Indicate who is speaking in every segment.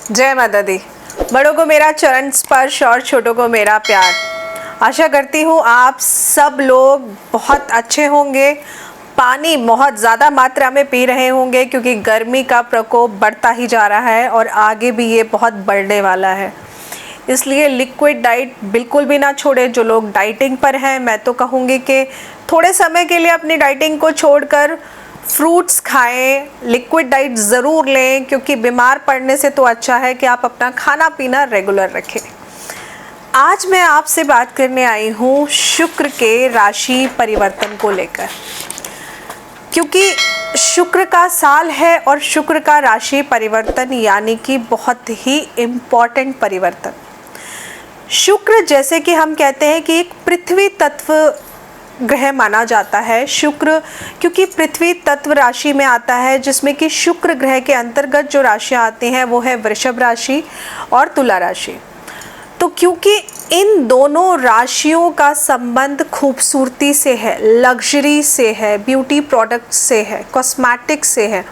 Speaker 1: जय माता दी। बड़ों को मेरा चरण स्पर्श और छोटों को मेरा प्यार। आशा करती हूँ आप सब लोग बहुत अच्छे होंगे, पानी बहुत ज़्यादा मात्रा में पी रहे होंगे क्योंकि गर्मी का प्रकोप बढ़ता ही जा रहा है और आगे भी ये बहुत बढ़ने वाला है। इसलिए लिक्विड डाइट बिल्कुल भी ना छोड़ें। जो लोग डाइटिंग पर हैं, मैं तो कहूँगी कि थोड़े समय के लिए अपनी डाइटिंग को छोड़कर फ्रूट्स खाएं, लिक्विड डाइट ज़रूर लें क्योंकि बीमार पड़ने से तो अच्छा है कि आप अपना खाना पीना रेगुलर रखें। आज मैं आपसे बात करने आई हूँ शुक्र के राशि परिवर्तन को लेकर, क्योंकि शुक्र का साल है और शुक्र का राशि परिवर्तन यानी कि बहुत ही इम्पॉर्टेंट परिवर्तन। शुक्र जैसे कि हम कहते हैं कि एक पृथ्वी तत्व ग्रह माना जाता है शुक्र, क्योंकि पृथ्वी तत्व राशि में आता है, जिसमें कि शुक्र ग्रह के अंतर्गत जो राशियां आती हैं वो है वृषभ राशि और तुला राशि। तो क्योंकि इन दोनों राशियों का संबंध खूबसूरती से है, लग्जरी से है, ब्यूटी प्रोडक्ट से है, कॉस्मेटिक्स से है,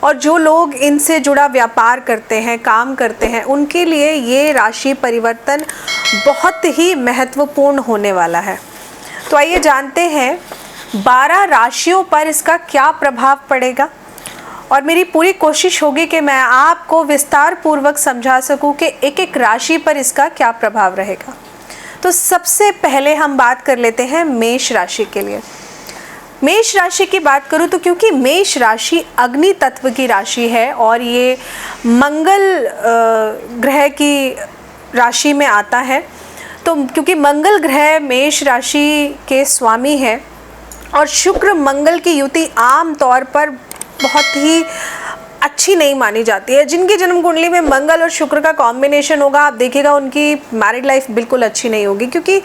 Speaker 1: और जो लोग इनसे जुड़ा व्यापार करते हैं, काम करते हैं, उनके लिए ये राशि परिवर्तन बहुत ही महत्वपूर्ण होने वाला है। तो आइए जानते हैं 12 राशियों पर इसका क्या प्रभाव पड़ेगा, और मेरी पूरी कोशिश होगी कि मैं आपको विस्तार पूर्वक समझा सकूं कि एक एक राशि पर इसका क्या प्रभाव रहेगा। तो सबसे पहले हम बात कर लेते हैं मेष राशि के लिए। मेष राशि की बात करूं तो क्योंकि मेष राशि अग्नि तत्व की राशि है और ये मंगल ग्रह की राशि में आता है, तो क्योंकि मंगल ग्रह मेष राशि के स्वामी है और शुक्र मंगल की युति आम तौर पर बहुत ही अच्छी नहीं मानी जाती है। जिनकी जन्म कुंडली में मंगल और शुक्र का कॉम्बिनेशन होगा, आप देखिएगा उनकी मैरिड लाइफ बिल्कुल अच्छी नहीं होगी, क्योंकि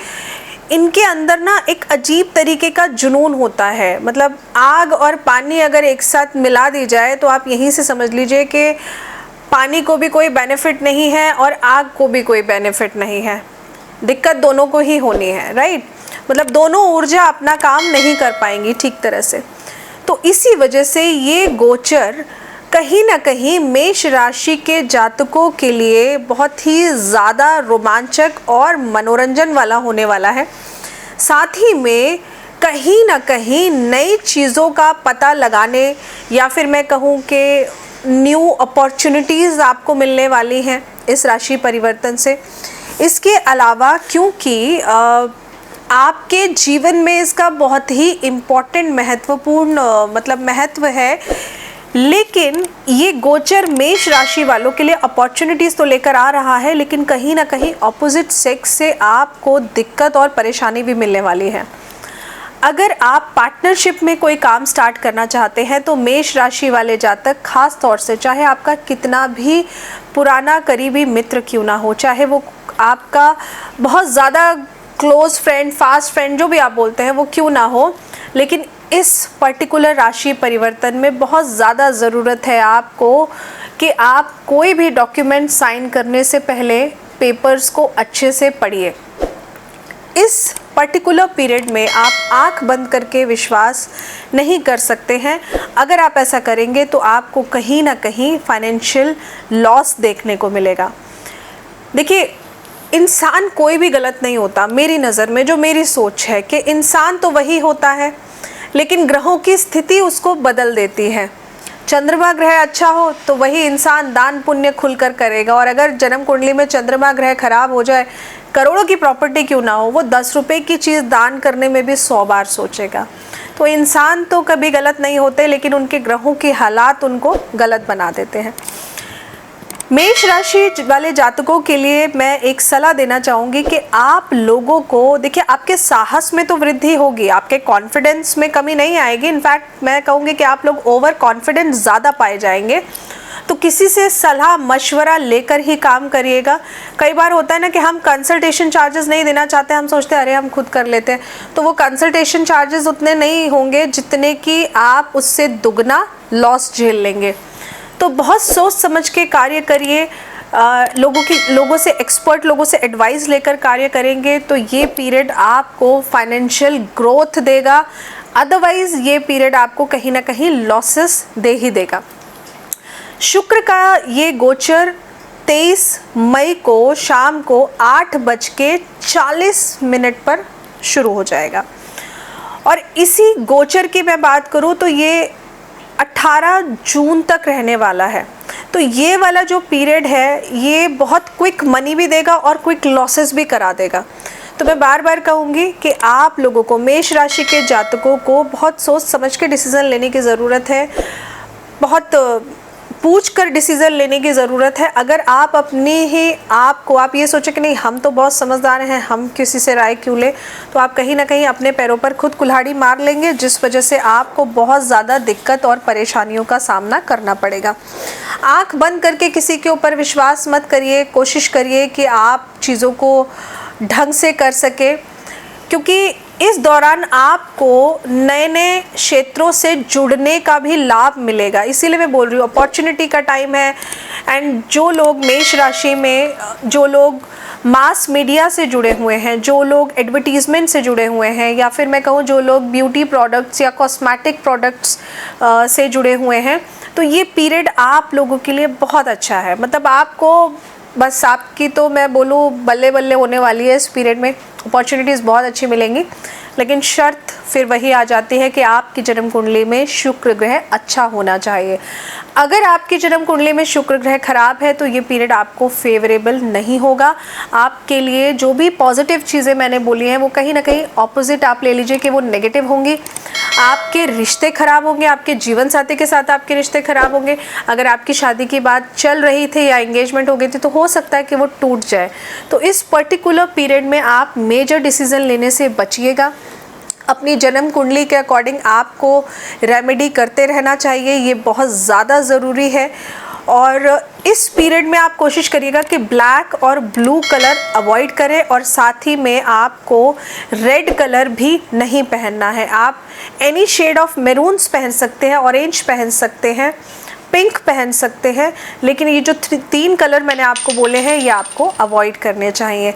Speaker 1: इनके अंदर ना एक अजीब तरीके का जुनून होता है। मतलब आग और पानी अगर एक साथ मिला दी जाए तो आप यहीं से समझ लीजिए कि पानी को भी कोई बेनिफिट नहीं है और आग को भी कोई बेनिफिट नहीं है, दिक्कत दोनों को ही होनी है, राइट। मतलब दोनों ऊर्जा अपना काम नहीं कर पाएंगी ठीक तरह से। तो इसी वजह से ये गोचर कहीं ना कहीं मेष राशि के जातकों के लिए बहुत ही ज़्यादा रोमांचक और मनोरंजन वाला होने वाला है। साथ ही में कहीं ना कहीं नई चीज़ों का पता लगाने या फिर मैं कहूँ कि न्यू अपॉर्चुनिटीज़ आपको मिलने वाली हैं इस राशि परिवर्तन से। इसके अलावा क्योंकि आपके जीवन में इसका बहुत ही इम्पोर्टेंट महत्वपूर्ण महत्व है, लेकिन ये गोचर मेष राशि वालों के लिए अपॉर्चुनिटीज़ तो लेकर आ रहा है, लेकिन कहीं ना कहीं ऑपोजिट सेक्स से आपको दिक्कत और परेशानी भी मिलने वाली है। अगर आप पार्टनरशिप में कोई काम स्टार्ट करना चाहते हैं तो मेष राशि वाले जातक खास तौर से, चाहे आपका कितना भी पुराना करीबी मित्र क्यों ना हो, चाहे वो आपका बहुत ज़्यादा क्लोज फ्रेंड, फास्ट फ्रेंड, जो भी आप बोलते हैं वो क्यों ना हो, लेकिन इस पर्टिकुलर राशि परिवर्तन में बहुत ज़्यादा ज़रूरत है आपको कि आप कोई भी डॉक्यूमेंट साइन करने से पहले पेपर्स को अच्छे से पढ़िए। इस पर्टिकुलर पीरियड में आप आंख बंद करके विश्वास नहीं कर सकते हैं। अगर आप ऐसा करेंगे तो आपको कहीं ना कहीं फाइनेंशियल लॉस देखने को मिलेगा। देखिए, इंसान कोई भी गलत नहीं होता मेरी नज़र में। जो मेरी सोच है कि इंसान तो वही होता है, लेकिन ग्रहों की स्थिति उसको बदल देती है। चंद्रमा ग्रह अच्छा हो तो वही इंसान दान पुण्य खुलकर करेगा, और अगर जन्म कुंडली में चंद्रमा ग्रह खराब हो जाए, करोड़ों की प्रॉपर्टी क्यों ना हो, वो 10 रुपए की चीज़ दान करने में भी 100 बार सोचेगा। तो इंसान तो कभी गलत नहीं होते, लेकिन उनके ग्रहों के हालात उनको गलत बना देते हैं। मेष राशि वाले जातकों के लिए मैं एक सलाह देना चाहूँगी कि आप लोगों को, देखिए, आपके साहस में तो वृद्धि होगी, आपके कॉन्फिडेंस में कमी नहीं आएगी। इनफैक्ट मैं कहूँगी कि आप लोग ओवर कॉन्फिडेंट ज़्यादा पाए जाएंगे। तो किसी से सलाह मशवरा लेकर ही काम करिएगा। कई बार होता है ना कि हम कंसल्टेशन चार्जेस नहीं देना चाहते, हम सोचते हैं अरे हम खुद कर लेते हैं, तो वो कंसल्टेशन चार्जेस उतने नहीं होंगे जितने कि आप उससे दुगना लॉस झेल लेंगे। तो बहुत सोच समझ के कार्य करिए। लोगों से, एक्सपर्ट लोगों से एडवाइस लेकर कार्य करेंगे तो ये पीरियड आपको फाइनेंशियल ग्रोथ देगा, अदरवाइज़ ये पीरियड आपको कहीं ना कहीं लॉसेस दे ही देगा। शुक्र का ये गोचर 23 मई को शाम को 8:40 पर शुरू हो जाएगा। और इसी गोचर की मैं बात करूं तो ये 18 जून तक रहने वाला है। तो ये वाला जो पीरियड है ये बहुत क्विक मनी भी देगा और क्विक लॉसेस भी करा देगा। तो मैं बार बार कहूँगी कि आप लोगों को, मेष राशि के जातकों को बहुत सोच समझ के डिसीज़न लेने की ज़रूरत है, बहुत पूछ कर डिसीज़न लेने की ज़रूरत है। अगर आप अपने ही आप को आप ये सोचें कि नहीं हम तो बहुत समझदार हैं, हम किसी से राय क्यों लें, तो आप कहीं ना कहीं अपने पैरों पर खुद कुल्हाड़ी मार लेंगे, जिस वजह से आपको बहुत ज़्यादा दिक्कत और परेशानियों का सामना करना पड़ेगा। आँख बंद करके किसी के ऊपर विश्वास मत करिए, कोशिश करिए कि आप चीज़ों को ढंग से कर सके, क्योंकि इस दौरान आपको नए नए क्षेत्रों से जुड़ने का भी लाभ मिलेगा। इसीलिए मैं बोल रही हूँ अपॉर्चुनिटी का टाइम है। एंड जो लोग मेष राशि में, जो लोग मास मीडिया से जुड़े हुए हैं, जो लोग एडवर्टीजमेंट से जुड़े हुए हैं, या फिर मैं कहूँ जो लोग ब्यूटी प्रोडक्ट्स या कॉस्मेटिक प्रोडक्ट्स से जुड़े हुए हैं, तो ये पीरियड आप लोगों के लिए बहुत अच्छा है। मतलब आपको बस आपकी तो मैं बोलूँ बल्ले बल्ले होने वाली है इस पीरियड में, अपॉर्चुनिटीज़ बहुत अच्छी मिलेंगी। लेकिन शर्त फिर वही आ जाती है कि आपकी जन्म कुंडली में शुक्र ग्रह अच्छा होना चाहिए। अगर आपकी जन्म कुंडली में शुक्र ग्रह खराब है तो ये पीरियड आपको फेवरेबल नहीं होगा। आपके लिए जो भी पॉजिटिव चीज़ें मैंने बोली हैं वो कहीं ना कहीं ऑपोजिट आप ले लीजिए कि वो नेगेटिव होंगी। आपके रिश्ते खराब होंगे, आपके जीवन साथी के साथ आपके रिश्ते खराब होंगे। अगर आपकी शादी की बात चल रही थी या एंगेजमेंट हो गई थी तो हो सकता है कि वो टूट जाए। तो इस पर्टिकुलर पीरियड में आप मेजर डिसीजन लेने से बचिएगा। अपनी जन्म कुंडली के अकॉर्डिंग आपको रेमेडी करते रहना चाहिए, ये बहुत ज़्यादा ज़रूरी है। और इस पीरियड में आप कोशिश करिएगा कि ब्लैक और ब्लू कलर अवॉइड करें, और साथ ही में आपको रेड कलर भी नहीं पहनना है। आप एनी शेड ऑफ मैरून्स पहन सकते हैं, ऑरेंज पहन सकते हैं, पिंक पहन सकते हैं, लेकिन ये जो 3 कलर मैंने आपको बोले हैं ये आपको अवॉइड करने चाहिए।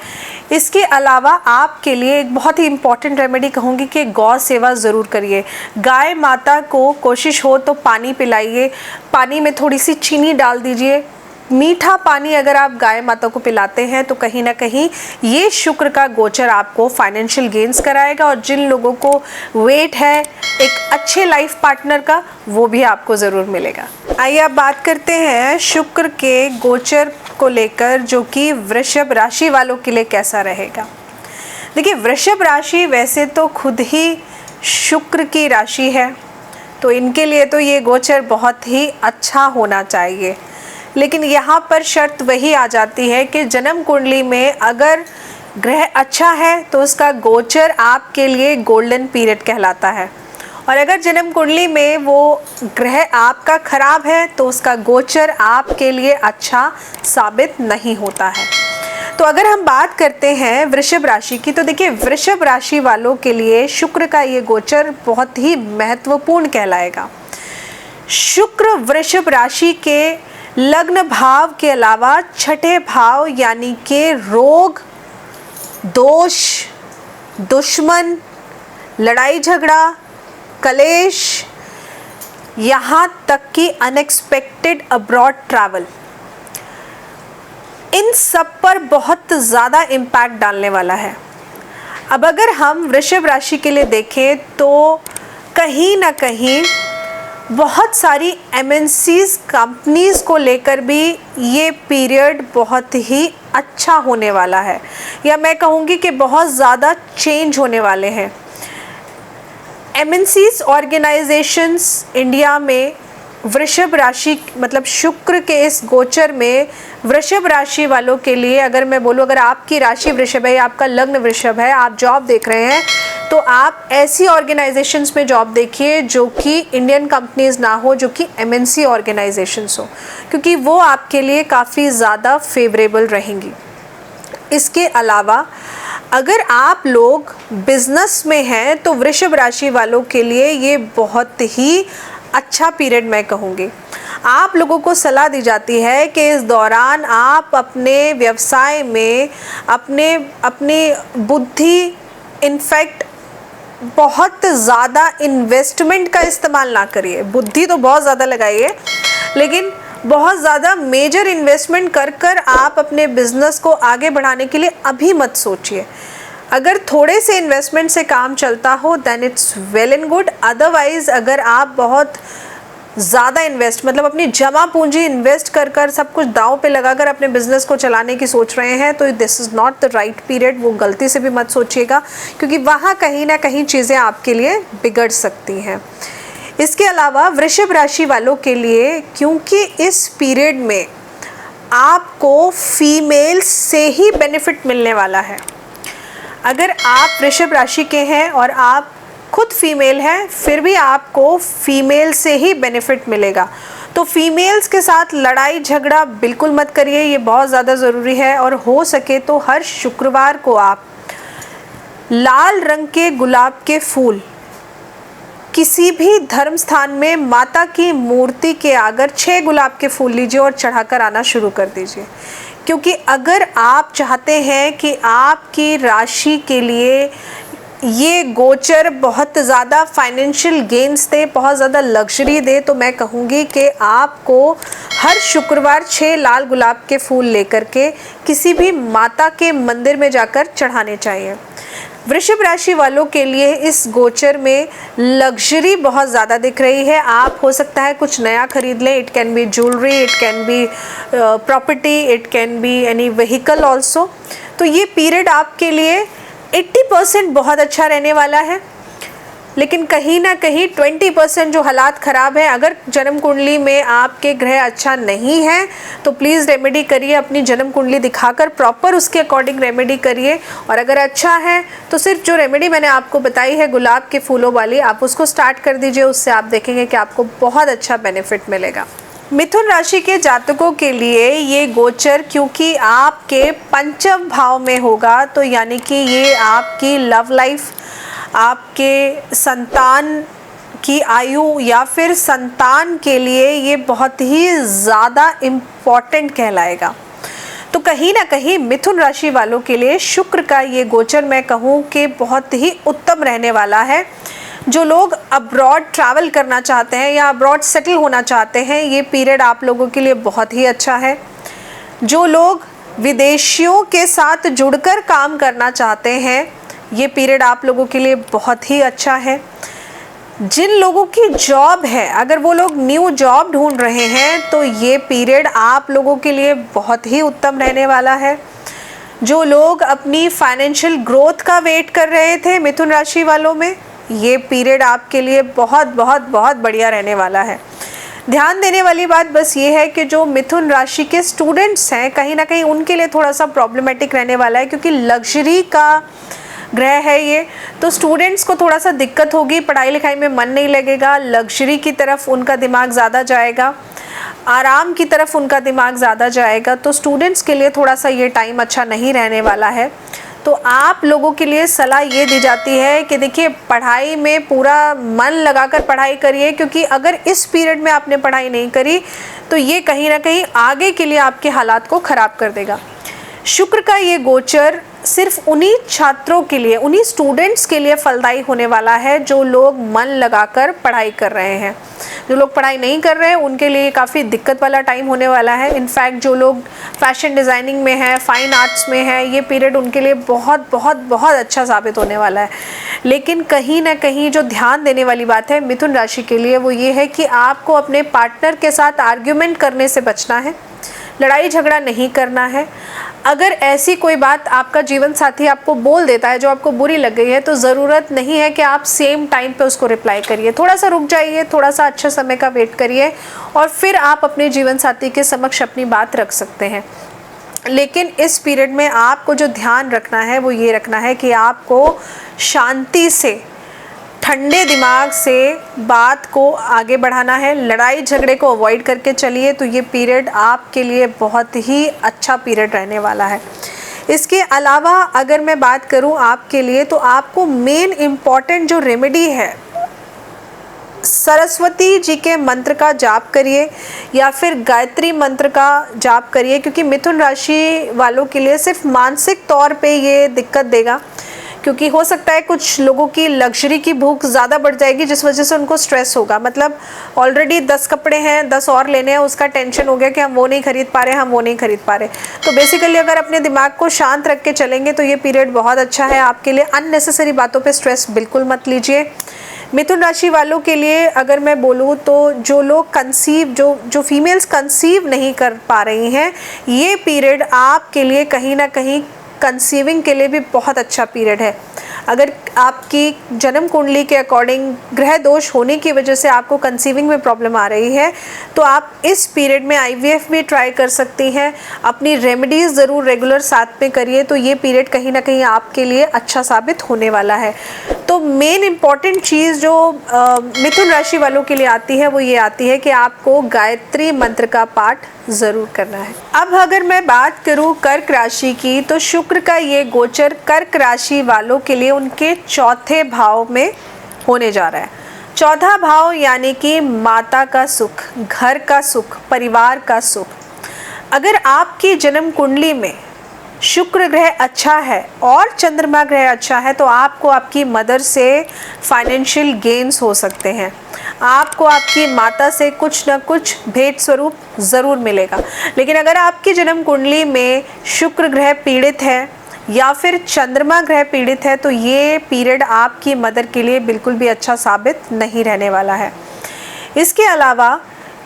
Speaker 1: इसके अलावा आपके लिए एक बहुत ही इम्पॉर्टेंट रेमेडी कहूँगी कि गौ सेवा ज़रूर करिए। गाय माता को कोशिश हो तो पानी पिलाइए, पानी में थोड़ी सी चीनी डाल दीजिए। मीठा पानी अगर आप गाय माता को पिलाते हैं तो कहीं ना कहीं ये शुक्र का गोचर आपको फाइनेंशियल गेन्स कराएगा, और जिन लोगों को वेट है एक अच्छे लाइफ पार्टनर का, वो भी आपको ज़रूर मिलेगा। आइए अब बात करते हैं शुक्र के गोचर को लेकर, जो कि वृषभ राशि वालों के लिए कैसा रहेगा। देखिए, वृषभ राशि वैसे तो खुद ही शुक्र की राशि है, तो इनके लिए तो ये गोचर बहुत ही अच्छा होना चाहिए। लेकिन यहाँ पर शर्त वही आ जाती है कि जन्म कुंडली में अगर ग्रह अच्छा है तो उसका गोचर आपके लिए गोल्डन पीरियड कहलाता है, और अगर जन्म कुंडली में वो ग्रह आपका खराब है तो उसका गोचर आपके लिए अच्छा साबित नहीं होता है। तो अगर हम बात करते हैं वृषभ राशि की, तो देखिए वृषभ राशि वालों के लिए शुक्र का ये गोचर बहुत ही महत्वपूर्ण कहलाएगा। शुक्र वृषभ राशि के लग्न भाव के अलावा छठे भाव यानी कि रोग, दोष, दुश्मन, लड़ाई झगड़ा, कलेश, यहाँ तक कि अनएक्सपेक्टेड अब्रॉड ट्रैवल, इन सब पर बहुत ज़्यादा इम्पैक्ट डालने वाला है। अब अगर हम वृषभ राशि के लिए देखें तो कहीं ना कहीं बहुत सारी MNCs कंपनीज़ को लेकर भी ये पीरियड बहुत ही अच्छा होने वाला है, या मैं कहूँगी कि बहुत ज़्यादा चेंज होने वाले हैं। MNCs ऑर्गेनाइजेशंस इंडिया में वृषभ राशि मतलब शुक्र के इस गोचर में वृषभ राशि वालों के लिए, अगर मैं बोलूँ अगर आपकी राशि वृषभ है या आपका लग्न वृषभ है, आप जॉब देख रहे हैं, तो आप ऐसी ऑर्गेनाइजेशंस में जॉब देखिए जो कि इंडियन कंपनीज ना हो, जो कि MNC ऑर्गेनाइजेशंस हो, क्योंकि वो आपके लिए काफ़ी ज़्यादा फेवरेबल रहेंगी। इसके अलावा अगर आप लोग बिजनेस में हैं तो वृषभ राशि वालों के लिए ये बहुत ही अच्छा पीरियड मैं कहूँगी। आप लोगों को सलाह दी जाती है कि इस दौरान आप अपने व्यवसाय में अपनी बुद्धि, इनफैक्ट बहुत ज़्यादा इन्वेस्टमेंट का इस्तेमाल ना करिए। बुद्धि तो बहुत ज़्यादा लगाइए, लेकिन बहुत ज़्यादा मेजर इन्वेस्टमेंट कर आप अपने बिजनेस को आगे बढ़ाने के लिए अभी मत सोचिए। अगर थोड़े से इन्वेस्टमेंट से काम चलता हो then it's well and good. Otherwise अगर आप बहुत ज़्यादा मतलब अपनी जमा पूंजी इन्वेस्ट कर सब कुछ दांव पे लगाकर अपने बिजनेस को चलाने की सोच रहे हैं तो this is not the right period. वो गलती से भी मत सोचिएगा, क्योंकि वहाँ कहीं ना कहीं चीज़ें आपके लिए बिगड़ सकती हैं। इसके अलावा वृषभ राशि वालों के लिए, क्योंकि इस पीरियड में आपको फीमेल से ही बेनिफिट मिलने वाला है। अगर आप वृषभ राशि के हैं और आप खुद फीमेल हैं, फिर भी आपको फीमेल से ही बेनिफिट मिलेगा। तो फीमेल्स के साथ लड़ाई झगड़ा बिल्कुल मत करिए, ये बहुत ज़्यादा ज़रूरी है। और हो सके तो हर शुक्रवार को आप लाल रंग के गुलाब के फूल किसी भी धर्म स्थान में माता की मूर्ति के आगे 6 गुलाब के फूल लीजिए और चढ़ाकर आना शुरू कर दीजिए। क्योंकि अगर आप चाहते हैं कि आपकी राशि के लिए ये गोचर बहुत ज़्यादा फाइनेंशियल गेन्स दे, बहुत ज़्यादा लग्जरी दे, तो मैं कहूँगी कि आपको हर शुक्रवार 6 लाल गुलाब के फूल लेकर के किसी भी माता के मंदिर में जाकर चढ़ाने चाहिए। वृषभ राशि वालों के लिए इस गोचर में लग्जरी बहुत ज़्यादा दिख रही है। आप हो सकता है कुछ नया खरीद लें। It can be jewellery, it can be property, it can be any vehicle also. तो ये पीरियड आपके लिए 80% बहुत अच्छा रहने वाला है, लेकिन कहीं ना कहीं 20% जो हालात ख़राब है। अगर जन्म कुंडली में आपके ग्रह अच्छा नहीं है तो प्लीज़ रेमेडी करिए, अपनी जन्म कुंडली दिखाकर प्रॉपर उसके अकॉर्डिंग रेमेडी करिए। और अगर अच्छा है तो सिर्फ जो रेमेडी मैंने आपको बताई है गुलाब के फूलों वाली, आप उसको स्टार्ट कर दीजिए। उससे आप देखेंगे कि आपको बहुत अच्छा बेनिफिट मिलेगा। मिथुन राशि के जातकों के लिए ये गोचर क्योंकि आपके पंचम भाव में होगा, तो यानी कि ये आपकी लव लाइफ, आपके संतान की आयु या फिर संतान के लिए ये बहुत ही ज़्यादा इम्पॉर्टेंट कहलाएगा। तो कहीं ना कहीं मिथुन राशि वालों के लिए शुक्र का ये गोचर मैं कहूँ कि बहुत ही उत्तम रहने वाला है। जो लोग अब्रॉड ट्रैवल करना चाहते हैं या अब्रॉड सेटल होना चाहते हैं, ये पीरियड आप लोगों के लिए बहुत ही अच्छा है। जो लोग विदेशियों के साथ जुड़कर काम करना चाहते हैं, ये पीरियड आप लोगों के लिए बहुत ही अच्छा है। जिन लोगों की जॉब है, अगर वो लोग न्यू जॉब ढूंढ रहे हैं, तो ये पीरियड आप लोगों के लिए बहुत ही उत्तम रहने वाला है। जो लोग अपनी फाइनेंशियल ग्रोथ का वेट कर रहे थे मिथुन राशि वालों में, ये पीरियड आपके लिए बहुत बहुत बहुत बढ़िया रहने वाला है। ध्यान देने वाली बात बस ये है कि जो मिथुन राशि के स्टूडेंट्स हैं, कहीं ना कहीं उनके लिए थोड़ा सा प्रॉब्लमेटिक रहने वाला है, क्योंकि लग्जरी का ग्रह है ये। तो स्टूडेंट्स को थोड़ा सा दिक्कत होगी, पढ़ाई लिखाई में मन नहीं लगेगा, लग्जरी की तरफ उनका दिमाग ज़्यादा जाएगा, आराम की तरफ उनका दिमाग ज़्यादा जाएगा। तो स्टूडेंट्स के लिए थोड़ा सा ये टाइम अच्छा नहीं रहने वाला है। तो आप लोगों के लिए सलाह ये दी जाती है कि देखिए, पढ़ाई में पूरा मन लगाकर पढ़ाई करिए, क्योंकि अगर इस पीरियड में आपने पढ़ाई नहीं करी तो ये कहीं ना कहीं आगे के लिए आपके हालात को ख़राब कर देगा। शुक्र का ये गोचर सिर्फ उन्हीं छात्रों के लिए, उन्हीं स्टूडेंट्स के लिए फलदायी होने वाला है जो लोग मन लगाकर पढ़ाई कर रहे हैं। जो लोग पढ़ाई नहीं कर रहे हैं उनके लिए काफ़ी दिक्कत वाला टाइम होने वाला है। इनफैक्ट जो लोग फैशन डिज़ाइनिंग में है, फाइन आर्ट्स में है, ये पीरियड उनके लिए बहुत बहुत बहुत अच्छा साबित होने वाला है। लेकिन कहीं ना कहीं जो ध्यान देने वाली बात है मिथुन राशि के लिए, वो ये है कि आपको अपने पार्टनर के साथ आर्ग्यूमेंट करने से बचना है, लड़ाई झगड़ा नहीं करना है। अगर ऐसी कोई बात आपका जीवन साथी आपको बोल देता है जो आपको बुरी लग गई है, तो ज़रूरत नहीं है कि आप सेम टाइम पे उसको रिप्लाई करिए। थोड़ा सा रुक जाइए, थोड़ा सा अच्छा समय का वेट करिए और फिर आप अपने जीवन साथी के समक्ष अपनी बात रख सकते हैं। लेकिन इस पीरियड में आपको जो ध्यान रखना है वो ये रखना है कि आपको शांति से, ठंडे दिमाग से बात को आगे बढ़ाना है, लड़ाई झगड़े को अवॉइड करके चलिए। तो ये पीरियड आपके लिए बहुत ही अच्छा पीरियड रहने वाला है। इसके अलावा अगर मैं बात करूं आपके लिए, तो आपको मेन इम्पॉर्टेंट जो रेमेडी है, सरस्वती जी के मंत्र का जाप करिए या फिर गायत्री मंत्र का जाप करिए, क्योंकि मिथुन राशि वालों के लिए सिर्फ मानसिक तौर पे ये दिक्कत देगा, क्योंकि हो सकता है कुछ लोगों की लग्जरी की भूख ज़्यादा बढ़ जाएगी, जिस वजह से उनको स्ट्रेस होगा। मतलब ऑलरेडी 10 कपड़े हैं, 10 और लेने हैं, उसका टेंशन हो गया कि हम वो नहीं खरीद पा रहे, हम वो नहीं खरीद पा रहे। तो बेसिकली अगर अपने दिमाग को शांत रख के चलेंगे तो ये पीरियड बहुत अच्छा है आपके लिए। अननेसेसरी बातों पे स्ट्रेस बिल्कुल मत लीजिए। मिथुन राशि वालों के लिए अगर मैं बोलूँ तो जो लोग कंसीव जो फीमेल्स कंसीव नहीं कर पा रही हैं, ये पीरियड आपके लिए कहीं ना कहीं कंसीविंग के लिए भी बहुत अच्छा पीरियड है। अगर आपकी जन्म कुंडली के अकॉर्डिंग ग्रह दोष होने की वजह से आपको कंसीविंग में प्रॉब्लम आ रही है तो आप इस पीरियड में IVF भी ट्राई कर सकती हैं। अपनी रेमेडीज़ ज़रूर रेगुलर साथ में करिए, तो ये पीरियड कहीं ना कहीं आपके लिए अच्छा साबित होने वाला है। तो मेन इम्पॉर्टेंट चीज़ जो मिथुन राशि वालों के लिए आती है वो ये आती है कि आपको गायत्री मंत्र का पाठ ज़रूर करना है। अब अगर मैं बात करूं कर्क राशि की, तो शुक्र का ये गोचर कर्क राशि वालों के लिए उनके चौथे भाव में होने जा रहा है। चौथा भाव यानी कि माता का सुख, घर का सुख, परिवार का सुख। अगर आपकी जन्म कुंडली में शुक्र ग्रह अच्छा है और चंद्रमा ग्रह अच्छा है तो आपको आपकी मदर से फाइनेंशियल गेन्स हो सकते हैं। आपको आपकी माता से कुछ न कुछ भेंट स्वरूप ज़रूर मिलेगा। लेकिन अगर आपकी जन्म कुंडली में शुक्र ग्रह पीड़ित है या फिर चंद्रमा ग्रह पीड़ित है तो ये पीरियड आपकी मदर के लिए बिल्कुल भी अच्छा साबित नहीं रहने वाला है। इसके अलावा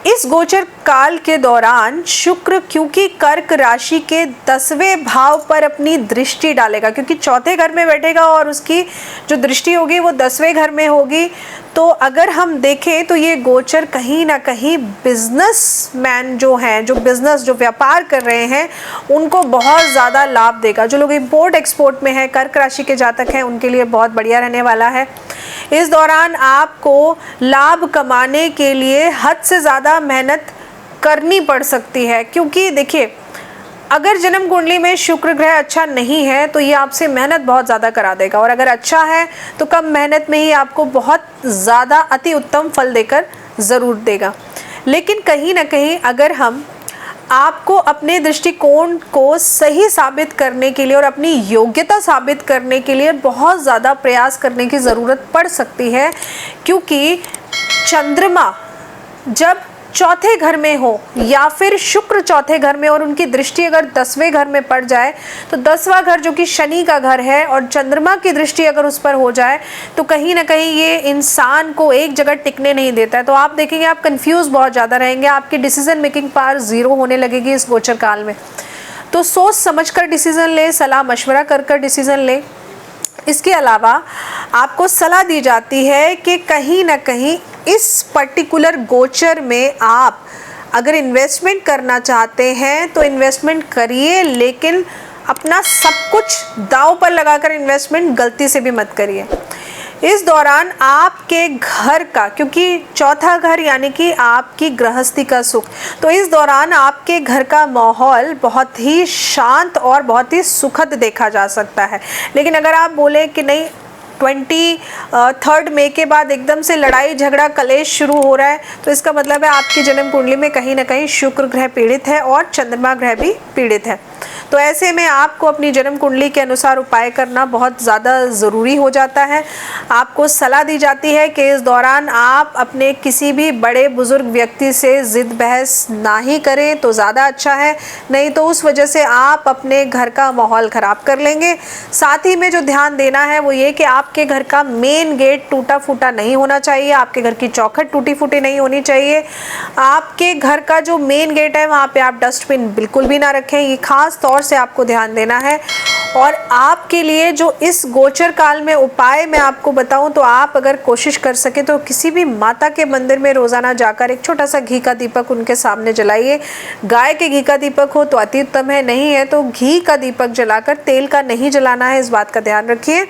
Speaker 1: इस गोचर काल के दौरान शुक्र क्योंकि कर्क राशि के 10वें भाव पर अपनी दृष्टि डालेगा, क्योंकि चौथे घर में बैठेगा और उसकी जो दृष्टि होगी वो 10वें घर में होगी। तो अगर हम देखें तो ये गोचर कहीं ना कहीं बिजनेसमैन जो हैं, जो व्यापार कर रहे हैं, उनको बहुत ज़्यादा लाभ देगा। जो लोग इंपोर्ट एक्सपोर्ट में हैं, कर्क राशि के जातक हैं, उनके लिए बहुत बढ़िया रहने वाला है। इस दौरान आपको लाभ कमाने के लिए हद से ज़्यादा मेहनत करनी पड़ सकती है, क्योंकि देखिए अगर जन्म कुंडली में शुक्र ग्रह अच्छा नहीं है तो ये आपसे मेहनत बहुत ज़्यादा करा देगा, और अगर अच्छा है तो कम मेहनत में ही आपको बहुत ज़्यादा अति उत्तम फल देकर ज़रूर देगा। लेकिन कहीं ना कहीं अगर हम आपको अपने दृष्टिकोण को सही साबित करने के लिए और अपनी योग्यता साबित करने के लिए बहुत ज़्यादा प्रयास करने की ज़रूरत पड़ सकती है, क्योंकि चंद्रमा जब चौथे घर में हो या फिर शुक्र चौथे घर में और उनकी दृष्टि अगर 10वें घर में पड़ जाए तो 10वां घर जो कि शनि का घर है और चंद्रमा की दृष्टि अगर उस पर हो जाए तो कहीं ना कहीं ये इंसान को एक जगह टिकने नहीं देता है। तो आप देखेंगे आप कंफ्यूज बहुत ज़्यादा रहेंगे, आपकी डिसीजन मेकिंग पावर 0 होने लगेगी इस गोचर काल में। तो सोच समझ कर डिसीजन लें, सलाह मशवरा कर डिसीजन लें। इसके अलावा आपको सलाह दी जाती है कि कहीं ना कहीं इस पर्टिकुलर गोचर में आप अगर इन्वेस्टमेंट करना चाहते हैं तो इन्वेस्टमेंट करिए, लेकिन अपना सब कुछ दांव पर लगाकर इन्वेस्टमेंट गलती से भी मत करिए। इस दौरान आपके घर का, क्योंकि चौथा घर यानी कि आपकी गृहस्थी का सुख, तो इस दौरान आपके घर का माहौल बहुत ही शांत और बहुत ही सुखद देखा जा सकता है। लेकिन अगर आप बोले कि नहीं 23 मई के बाद एकदम से लड़ाई झगड़ा कलेश शुरू हो रहा है, तो इसका मतलब है आपकी जन्म कुंडली में कहीं ना कहीं शुक्र ग्रह पीड़ित है और चंद्रमा ग्रह भी पीड़ित है। तो ऐसे में आपको अपनी जन्म कुंडली के अनुसार उपाय करना बहुत ज़्यादा ज़रूरी हो जाता है। आपको सलाह दी जाती है कि इस दौरान आप अपने किसी भी बड़े बुजुर्ग व्यक्ति से ज़िद बहस ना ही करें तो ज़्यादा अच्छा है, नहीं तो उस वजह से आप अपने घर का माहौल ख़राब कर लेंगे। साथ ही में जो ध्यान देना है वो ये कि आपके घर का मेन गेट टूटा फूटा नहीं होना चाहिए, आपके घर की चौखट टूटी फूटी नहीं होनी चाहिए। आपके घर का जो मेन गेट है वहाँ पे आप डस्टबिन बिल्कुल भी ना रखें, ये खास तौर से आपको ध्यान देना है। और आपके लिए जो इस गोचर काल में उपाय मैं आपको बताऊं तो आप अगर कोशिश कर सके तो किसी भी माता के मंदिर में रोज़ाना जाकर एक छोटा सा घी का दीपक उनके सामने जलाइए। गाय के घी का दीपक हो तो अति उत्तम है, नहीं है तो घी का दीपक जलाकर, तेल का नहीं जलाना है, इस बात का ध्यान रखिए।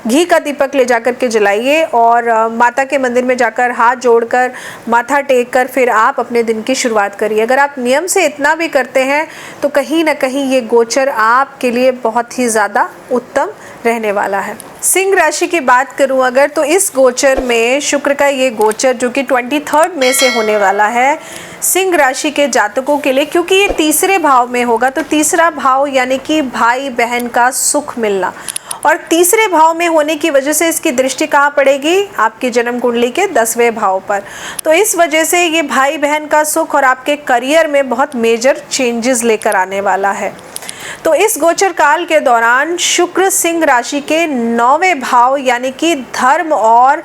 Speaker 1: घी का दीपक ले जाकर के जलाइए और माता के मंदिर में जाकर हाथ जोड़कर माथा टेक कर फिर आप अपने दिन की शुरुआत करिए। अगर आप नियम से इतना भी करते हैं तो कहीं ना कहीं ये गोचर आपके लिए बहुत ही ज़्यादा उत्तम रहने वाला है। सिंह राशि की बात करूं अगर, तो इस गोचर में शुक्र का ये गोचर जो कि 23 मई से होने वाला है सिंह राशि के जातकों के लिए, क्योंकि ये तीसरे भाव में होगा, तो तीसरा भाव यानी कि भाई बहन का सुख मिलना और तीसरे भाव में होने की वजह से इसकी दृष्टि कहाँ पड़ेगी, आपकी जन्म कुंडली के 10वें भाव पर। तो इस वजह से ये भाई बहन का सुख और आपके करियर में बहुत मेजर चेंजेस लेकर आने वाला है। तो इस गोचर काल के दौरान शुक्र सिंह राशि के 9वें भाव यानी कि धर्म और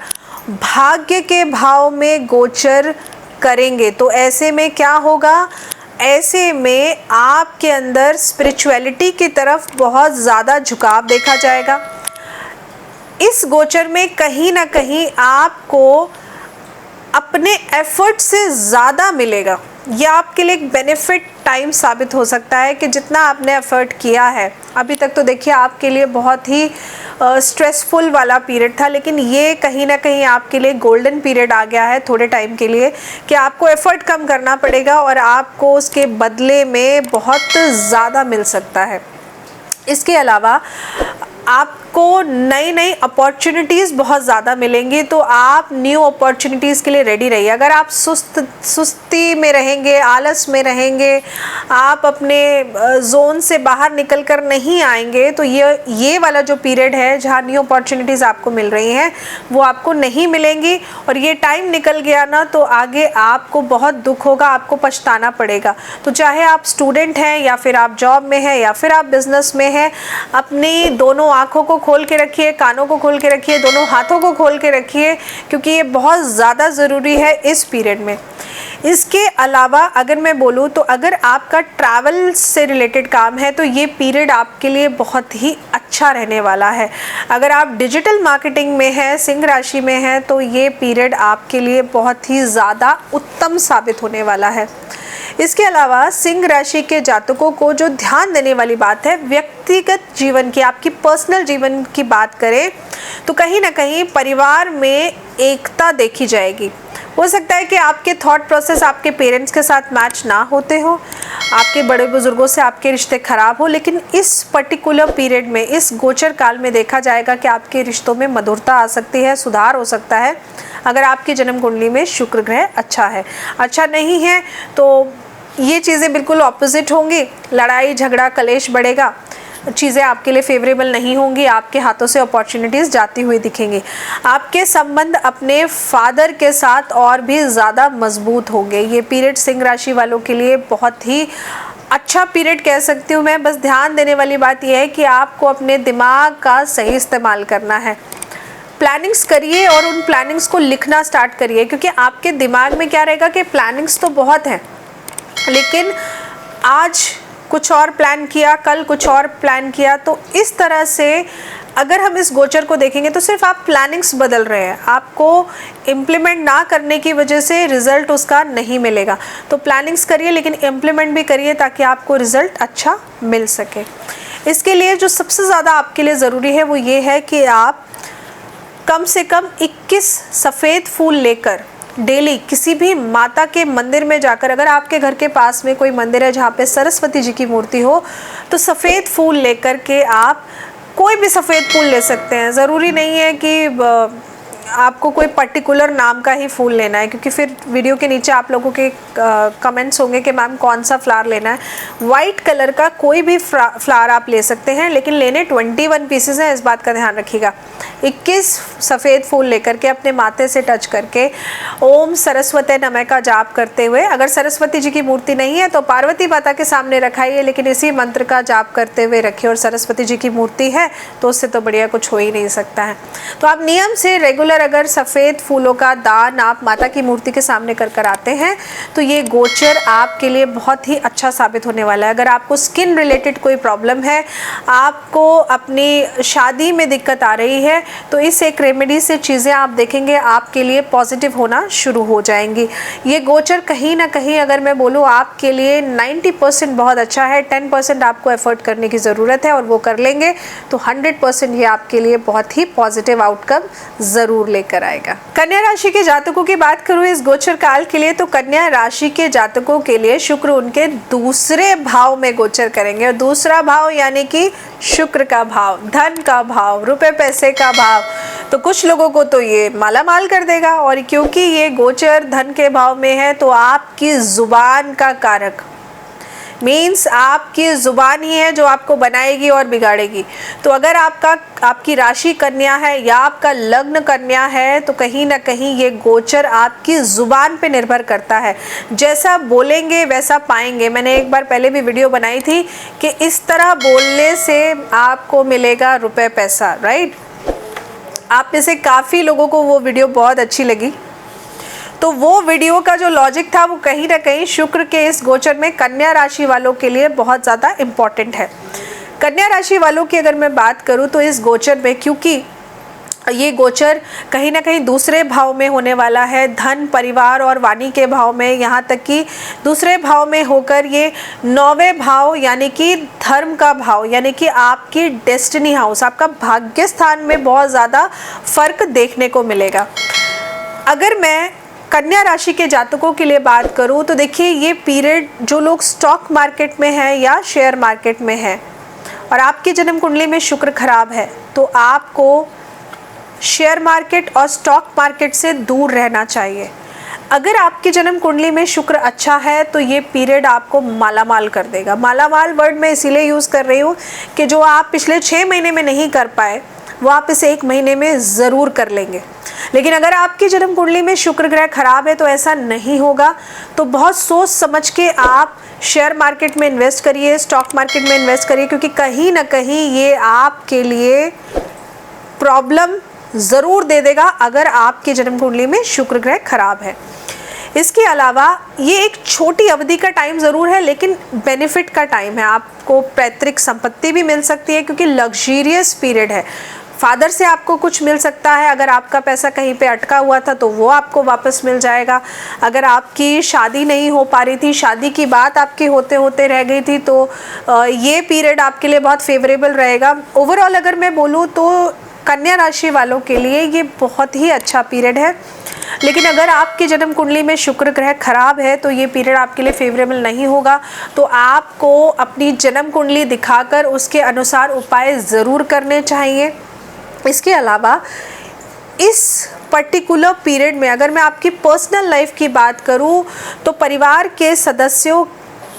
Speaker 1: भाग्य के भाव में गोचर करेंगे। तो ऐसे में क्या होगा, ऐसे में आपके अंदर स्पिरिचुअलिटी की तरफ बहुत ज़्यादा झुकाव देखा जाएगा। इस गोचर में कहीं ना कहीं आपको अपने एफर्ट से ज़्यादा मिलेगा। यह आपके लिए एक बेनिफिट टाइम साबित हो सकता है कि जितना आपने एफर्ट किया है अभी तक, तो देखिए आपके लिए बहुत ही स्ट्रेसफुल वाला पीरियड था, लेकिन ये कहीं ना कहीं आपके लिए गोल्डन पीरियड आ गया है थोड़े टाइम के लिए, कि आपको एफर्ट कम करना पड़ेगा और आपको उसके बदले में बहुत ज़्यादा मिल सकता है। इसके अलावा आपको नई नई अपॉर्चुनिटीज़ बहुत ज़्यादा मिलेंगी, तो आप न्यू अपॉर्चुनिटीज़ के लिए रेडी रहिए। अगर आप सुस्ती में रहेंगे, आलस में रहेंगे, आप अपने जोन से बाहर निकल कर नहीं आएंगे, तो ये वाला जो पीरियड है जहाँ न्यू अपॉर्चुनिटीज़ आपको मिल रही हैं वो आपको नहीं मिलेंगी, और ये टाइम निकल गया ना तो आगे आपको बहुत दुख होगा, आपको पछताना पड़ेगा। तो चाहे आप स्टूडेंट हैं या फिर आप जॉब में हैं या फिर आप बिजनेस में हैं, अपनी दोनों आँखों को खोल के रखिए, कानों को खोल के रखिए, दोनों हाथों को खोल के रखिए, क्योंकि ये बहुत ज़्यादा ज़रूरी है इस पीरियड में। इसके अलावा अगर मैं बोलूँ तो अगर आपका ट्रैवल से रिलेटेड काम है तो ये पीरियड आपके लिए बहुत ही अच्छा रहने वाला है। अगर आप डिजिटल मार्केटिंग में हैं, सिंह राशि में हैं, तो ये पीरियड आपके लिए बहुत ही ज़्यादा उत्तम साबित होने वाला है। इसके अलावा सिंह राशि के जातकों को जो ध्यान देने वाली बात है, व्यक्तिगत जीवन की, आपकी पर्सनल जीवन की बात करें तो कहीं ना कहीं परिवार में एकता देखी जाएगी। हो सकता है कि आपके थॉट प्रोसेस आपके पेरेंट्स के साथ मैच ना होते हो, आपके बड़े बुजुर्गों से आपके रिश्ते खराब हो, लेकिन इस पर्टिकुलर पीरियड में, इस गोचर काल में देखा जाएगा कि आपके रिश्तों में मधुरता आ सकती है, सुधार हो सकता है अगर आपकी जन्म कुंडली में शुक्र ग्रह अच्छा है। अच्छा नहीं है तो ये चीज़ें बिल्कुल ऑपोजिट होंगी, लड़ाई झगड़ा कलेश बढ़ेगा, चीज़ें आपके लिए फेवरेबल नहीं होंगी, आपके हाथों से अपॉर्चुनिटीज़ जाती हुई दिखेंगी। आपके संबंध अपने फादर के साथ और भी ज़्यादा मजबूत होंगे। ये पीरियड सिंह राशि वालों के लिए बहुत ही अच्छा पीरियड कह सकती हूँ मैं। बस ध्यान देने वाली बात यह है कि आपको अपने दिमाग का सही इस्तेमाल करना है। प्लानिंग्स करिए और उन प्लानिंग्स को लिखना स्टार्ट करिए, क्योंकि आपके दिमाग में क्या रहेगा कि प्लानिंग्स तो बहुत हैं, लेकिन आज कुछ और प्लान किया, कल कुछ और प्लान किया। तो इस तरह से अगर हम इस गोचर को देखेंगे तो सिर्फ आप प्लानिंग्स बदल रहे हैं, आपको इम्प्लीमेंट ना करने की वजह से रिज़ल्ट उसका नहीं मिलेगा। तो प्लानिंग्स करिए लेकिन इम्प्लीमेंट भी करिए ताकि आपको रिज़ल्ट अच्छा मिल सके। इसके लिए जो सबसे ज़्यादा आपके लिए ज़रूरी है वो ये है कि आप कम से कम 21 सफ़ेद फूल लेकर डेली किसी भी माता के मंदिर में जाकर, अगर आपके घर के पास में कोई मंदिर है जहाँ पे सरस्वती जी की मूर्ति हो, तो सफ़ेद फूल लेकर के आप कोई भी सफ़ेद फूल ले सकते हैं। ज़रूरी नहीं है कि आपको कोई पर्टिकुलर नाम का ही फूल लेना है, क्योंकि फिर वीडियो के नीचे आप लोगों के कमेंट्स होंगे कि मैम कौन सा फ्लावर लेना है। वाइट कलर का कोई भी फ्लावर आप ले सकते हैं, लेकिन लेने 21 पीसेस हैं, इस बात का ध्यान रखिएगा। 21 सफ़ेद फूल लेकर के अपने माथे से टच करके ओम सरस्वती नमः का जाप करते हुए, अगर सरस्वती जी की मूर्ति नहीं है तो पार्वती माता के सामने रखाइए, लेकिन इसी मंत्र का जाप करते हुए रखिए। और सरस्वती जी की मूर्ति है तो उससे तो बढ़िया कुछ हो ही नहीं सकता है। तो आप नियम से रेगुलर अगर सफ़ेद फूलों का दान आप माता की मूर्ति के सामने कर आते हैं तो ये गोचर आपके लिए बहुत ही अच्छा साबित होने वाला है। अगर आपको स्किन रिलेटेड कोई प्रॉब्लम है, आपको अपनी शादी में दिक्कत आ रही है, तो इस एक रेमेडी से चीज़ें आप देखेंगे आपके लिए पॉजिटिव होना शुरू हो जाएंगी। ये गोचर कहीं ना कहीं अगर मैं बोलूँ आपके लिए 90% बहुत अच्छा है। 10% आपको एफर्ट करने की ज़रूरत है और वो कर लेंगे तो 100% ये आपके लिए बहुत ही पॉजिटिव आउटकम ज़रूर लेकर आएगा। कन्या राशि के जातकों की बात करूँ इस गोचर काल के लिए, तो कन्या राशि के जातकों के लिए शुक्र उनके दूसरे भाव में गोचर करेंगे। और दूसरा भाव यानी कि शुक्र का भाव, धन का भाव, रुपए पैसे का भाव, तो कुछ लोगों को तो ये माला माल कर देगा। और क्योंकि ये गोचर धन के भाव में है तो आपकी जुबान का कारक मीन्स आपकी ज़ुबान ही है जो आपको बनाएगी और बिगाड़ेगी। तो अगर आपकी राशि कन्या है या आपका लग्न कन्या है तो कहीं ना कहीं ये गोचर आपकी ज़ुबान पे निर्भर करता है। जैसा बोलेंगे वैसा पाएंगे। मैंने एक बार पहले भी वीडियो बनाई थी कि इस तरह बोलने से आपको मिलेगा रुपए पैसा, राइट। आप में से काफ़ी लोगों को वो वीडियो बहुत अच्छी लगी। तो वो वीडियो का जो लॉजिक था वो कहीं ना कहीं शुक्र के इस गोचर में कन्या राशि वालों के लिए बहुत ज़्यादा इम्पॉर्टेंट है। कन्या राशि वालों की अगर मैं बात करूँ तो इस गोचर में, क्योंकि ये गोचर कहीं ना कहीं दूसरे भाव में होने वाला है, धन, परिवार और वाणी के भाव में, यहाँ तक कि दूसरे भाव में होकर ये 9वें भाव यानी कि धर्म का भाव यानी कि आपकी डेस्टिनी हाउस, आपका भाग्य स्थान में बहुत ज़्यादा फर्क देखने को मिलेगा। अगर मैं कन्या राशि के जातकों के लिए बात करूं तो देखिए ये पीरियड जो लोग स्टॉक मार्केट में हैं या शेयर मार्केट में हैं और आपकी जन्म कुंडली में शुक्र खराब है तो आपको शेयर मार्केट और स्टॉक मार्केट से दूर रहना चाहिए। अगर आपकी जन्म कुंडली में शुक्र अच्छा है तो ये पीरियड आपको मालामाल कर देगा। मालामाल वर्ड मैं इसीलिए यूज़ कर रही हूँ कि जो आप पिछले 6 महीने में नहीं कर पाए वो आप इसे 1 महीने में ज़रूर कर लेंगे। लेकिन अगर आपकी जन्म कुंडली में शुक्र ग्रह खराब है तो ऐसा नहीं होगा। तो बहुत सोच समझ के आप शेयर मार्केट में इन्वेस्ट करिए, स्टॉक मार्केट में इन्वेस्ट करिए, क्योंकि कहीं ना कहीं ये आपके लिए प्रॉब्लम ज़रूर दे देगा अगर आपकी जन्म कुंडली में शुक्र ग्रह खराब है। इसके अलावा ये एक छोटी अवधि का टाइम ज़रूर है लेकिन बेनिफिट का टाइम है। आपको पैतृक संपत्ति भी मिल सकती है क्योंकि लग्जरियस पीरियड है। फादर से आपको कुछ मिल सकता है। अगर आपका पैसा कहीं पे अटका हुआ था तो वो आपको वापस मिल जाएगा। अगर आपकी शादी नहीं हो पा रही थी, शादी की बात आपकी होते होते रह गई थी, तो ये पीरियड आपके लिए बहुत फेवरेबल रहेगा। ओवरऑल अगर मैं बोलूँ तो कन्या राशि वालों के लिए ये बहुत ही अच्छा पीरियड है। लेकिन अगर आपकी जन्म कुंडली में शुक्र ग्रह खराब है तो ये पीरियड आपके लिए फेवरेबल नहीं होगा। तो आपको अपनी जन्म कुंडली दिखाकर उसके अनुसार उपाय ज़रूर करने चाहिए। इसके अलावा इस पर्टिकुलर पीरियड में अगर मैं आपकी पर्सनल लाइफ की बात करूं तो परिवार के सदस्यों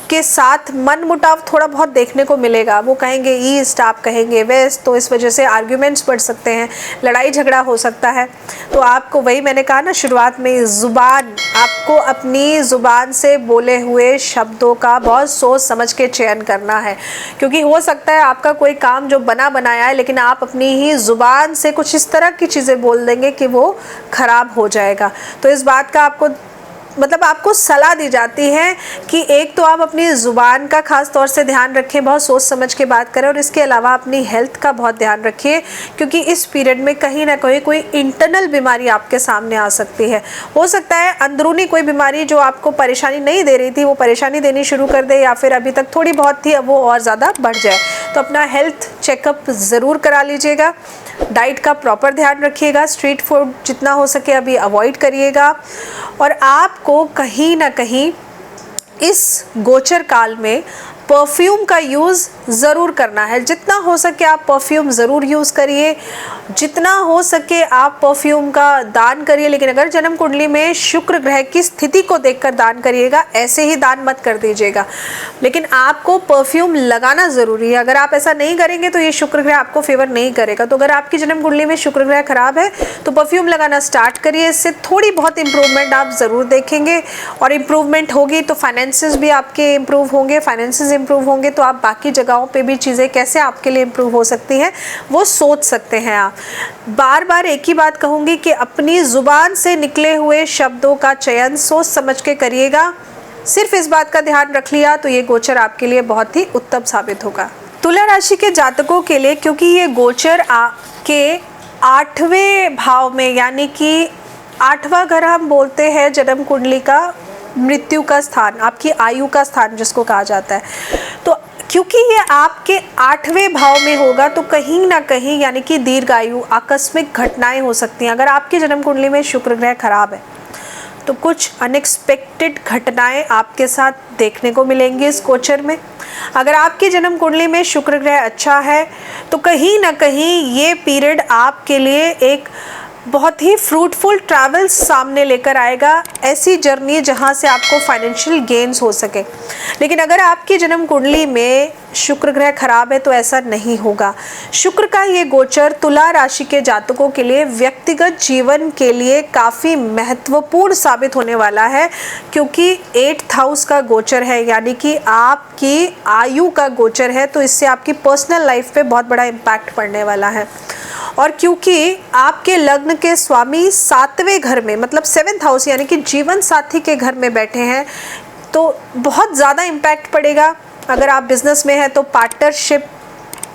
Speaker 1: के साथ मनमुटाव थोड़ा बहुत देखने को मिलेगा। वो कहेंगे ईस्ट, आप कहेंगे वेस्ट, तो इस वजह से आर्ग्यूमेंट्स बढ़ सकते हैं, लड़ाई झगड़ा हो सकता है। तो आपको वही मैंने कहा ना शुरुआत में, ज़ुबान, आपको अपनी ज़ुबान से बोले हुए शब्दों का बहुत सोच समझ के चयन करना है। क्योंकि हो सकता है आपका कोई काम जो बना बनाया है लेकिन आप अपनी ही ज़ुबान से कुछ इस तरह की चीज़ें बोल देंगे कि वो ख़राब हो जाएगा। तो इस बात का आपको सलाह दी जाती है कि एक तो आप अपनी ज़ुबान का ख़ास तौर से ध्यान रखें, बहुत सोच समझ के बात करें, और इसके अलावा अपनी हेल्थ का बहुत ध्यान रखिए क्योंकि इस पीरियड में कहीं ना कहीं कोई इंटरनल बीमारी आपके सामने आ सकती है। हो सकता है अंदरूनी कोई बीमारी जो आपको परेशानी नहीं दे रही थी वो परेशानी देनी शुरू कर दे, या फिर अभी तक थोड़ी बहुत थी अब वो और ज़्यादा बढ़ जाए। तो अपना हेल्थ चेकअप ज़रूर करा लीजिएगा। डाइट का प्रॉपर ध्यान रखिएगा। स्ट्रीट फूड जितना हो सके अभी अवॉइड करिएगा। और आपको कहीं ना कहीं इस गोचर काल में परफ्यूम का यूज़ ज़रूर करना है। जितना हो सके आप परफ्यूम ज़रूर यूज़ करिए, जितना हो सके आप परफ्यूम का दान करिए। लेकिन अगर जन्म कुंडली में शुक्र ग्रह की स्थिति को देखकर दान करिएगा, ऐसे ही दान मत कर दीजिएगा। लेकिन आपको परफ्यूम लगाना ज़रूरी है। अगर आप ऐसा नहीं करेंगे तो ये शुक्र ग्रह आपको फेवर नहीं करेगा। तो अगर आपकी जन्म कुंडली में शुक्र ग्रह खराब है तो परफ्यूम लगाना स्टार्ट करिए। इससे थोड़ी बहुत इंप्रूवमेंट आप ज़रूर देखेंगे, और इम्प्रूवमेंट होगी तो फाइनेंसेस भी आपके इम्प्रूव होंगे। फाइनेंसेस इम्प्रूव होंगे तो आप बाकी जगहों पे भी चीज़ें कैसे आपके लिए इम्प्रूव हो सकती हैं वो सोच सकते हैं। आप बार बार एक ही बात कहूँगी कि अपनी ज़ुबान से निकले हुए शब्दों का चयन सोच समझ के करिएगा। सिर्फ इस बात का ध्यान रख लिया तो ये गोचर आपके लिए बहुत ही उत्तम साबित होगा। तुला राशि के जातकों के लिए, क्योंकि ये गोचर के 8वें भाव में, यानी कि 8वां घर हम बोलते हैं जन्म कुंडली का मृत्यु का स्थान, आपकी आयु का स्थान जिसको कहा जाता है, तो क्योंकि ये आपके 8वें भाव में होगा तो कहीं ना कहीं यानी कि दीर्घायु, आकस्मिक घटनाएं हो सकती हैं। अगर आपकी जन्म कुंडली में शुक्र ग्रह खराब है तो कुछ अनएक्सपेक्टेड घटनाएं आपके साथ देखने को मिलेंगी इस गोचर में। अगर आपकी जन्म कुंडली में शुक्र ग्रह अच्छा है तो कहीं ना कहीं ये पीरियड आपके लिए एक बहुत ही फ्रूटफुल ट्रैवल सामने लेकर आएगा, ऐसी जर्नी जहां से आपको फाइनेंशियल गेन्स हो सके। लेकिन अगर आपकी जन्म कुंडली में शुक्र ग्रह खराब है तो ऐसा नहीं होगा। शुक्र का ये गोचर तुला राशि के जातकों के लिए व्यक्तिगत जीवन के लिए काफ़ी महत्वपूर्ण साबित होने वाला है, क्योंकि 8th हाउस का गोचर है, यानी कि आपकी आयु का गोचर है। तो इससे आपकी पर्सनल लाइफ पे बहुत बड़ा इम्पैक्ट पड़ने वाला है। और क्योंकि आपके लग्न के स्वामी 7वें घर में, मतलब 7th हाउस यानी कि जीवन साथी के घर में बैठे हैं, तो बहुत ज़्यादा इम्पैक्ट पड़ेगा। अगर आप बिजनेस में हैं तो पार्टनरशिप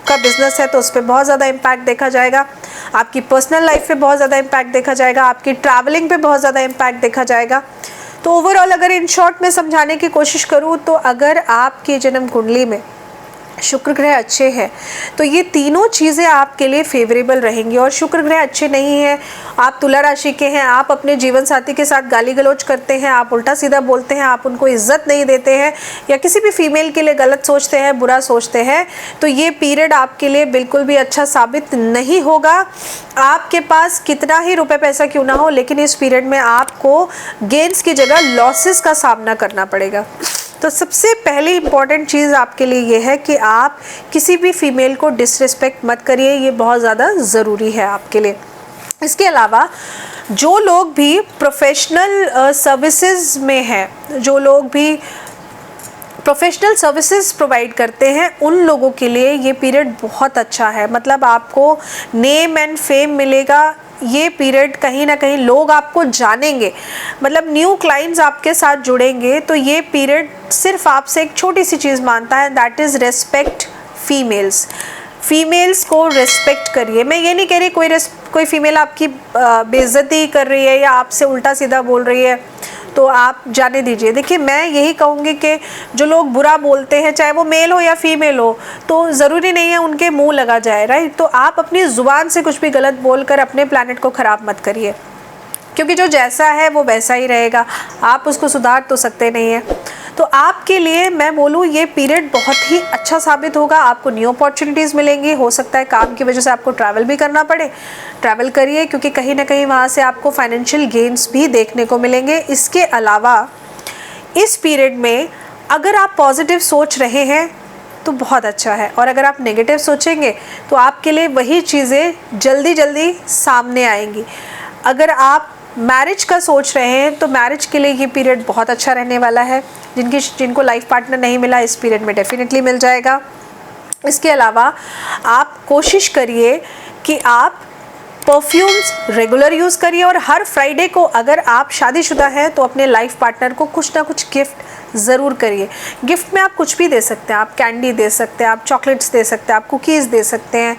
Speaker 1: का बिजनेस है तो उस पर बहुत ज़्यादा इम्पैक्ट देखा जाएगा। आपकी पर्सनल लाइफ पे बहुत ज़्यादा इम्पैक्ट देखा जाएगा। आपकी ट्रैवलिंग पे बहुत ज़्यादा इम्पैक्ट देखा जाएगा। तो ओवरऑल अगर इन शॉर्ट में समझाने की कोशिश करूँ तो अगर आपकी जन्म कुंडली में शुक्र ग्रह अच्छे हैं तो ये तीनों चीज़ें आपके लिए फेवरेबल रहेंगी। और शुक्र ग्रह अच्छे नहीं हैं, आप तुला राशि के हैं, आप अपने जीवन साथी के साथ गाली गलौज करते हैं, आप उल्टा सीधा बोलते हैं, आप उनको इज्जत नहीं देते हैं, या किसी भी फीमेल के लिए गलत सोचते हैं, बुरा सोचते हैं, तो ये पीरियड आपके लिए बिल्कुल भी अच्छा साबित नहीं होगा। आपके पास कितना ही रुपये पैसा क्यों ना हो, लेकिन इस पीरियड में आपको गेन्स की जगह लॉसेस का सामना करना पड़ेगा। तो सबसे पहली इम्पॉर्टेंट चीज़ आपके लिए ये है कि आप किसी भी फीमेल को डिसरिस्पेक्ट मत करिए, ये बहुत ज़्यादा ज़रूरी है आपके लिए। इसके अलावा जो लोग भी प्रोफेशनल सर्विसेज में हैं, जो लोग भी प्रोफेशनल सर्विसेज प्रोवाइड करते हैं, उन लोगों के लिए ये पीरियड बहुत अच्छा है। मतलब आपको नेम एंड फेम मिलेगा। ये पीरियड कहीं ना कहीं लोग आपको जानेंगे, मतलब न्यू क्लाइंट्स आपके साथ जुड़ेंगे। तो ये पीरियड सिर्फ आपसे एक छोटी सी चीज़ मानता है, that is respect females. Females को रेस्पेक्ट करिए। मैं ये नहीं कह रही कोई फीमेल आपकी बेइज्जती कर रही है या आपसे उल्टा सीधा बोल रही है तो आप जाने दीजिए। देखिए, मैं यही कहूँगी कि जो लोग बुरा बोलते हैं, चाहे वो मेल हो या फीमेल हो, तो ज़रूरी नहीं है उनके मुंह लगा जाए, राइट। तो आप अपनी ज़ुबान से कुछ भी गलत बोलकर अपने प्लैनेट को ख़राब मत करिए, क्योंकि जो जैसा है वो वैसा ही रहेगा, आप उसको सुधार तो सकते नहीं हैं। तो आपके लिए मैं बोलूँ ये पीरियड बहुत ही अच्छा साबित होगा। आपको न्यू अपॉर्चुनिटीज़ मिलेंगी। हो सकता है काम की वजह से आपको ट्रैवल भी करना पड़े, ट्रैवल करिए, क्योंकि कहीं ना कहीं वहाँ से आपको फाइनेंशियल गेन्स भी देखने को मिलेंगे। इसके अलावा इस पीरियड में अगर आप पॉजिटिव सोच रहे हैं तो बहुत अच्छा है, और अगर आप नेगेटिव सोचेंगे तो आपके लिए वही चीज़ें जल्दी जल्दी सामने आएंगी। अगर आप मैरिज का सोच रहे हैं तो मैरिज के लिए ये पीरियड बहुत अच्छा रहने वाला है। जिनको लाइफ पार्टनर नहीं मिला, इस पीरियड में डेफिनेटली मिल जाएगा। इसके अलावा आप कोशिश करिए कि आप परफ्यूम्स रेगुलर यूज़ करिए, और हर फ्राइडे को अगर आप शादीशुदा हैं तो अपने लाइफ पार्टनर को कुछ ना कुछ गिफ्ट ज़रूर करिए। गिफ्ट में आप कुछ भी दे सकते हैं, आप कैंडी दे सकते हैं, आप चॉकलेट्स दे सकते हैं, आप कुकीज़ दे सकते हैं,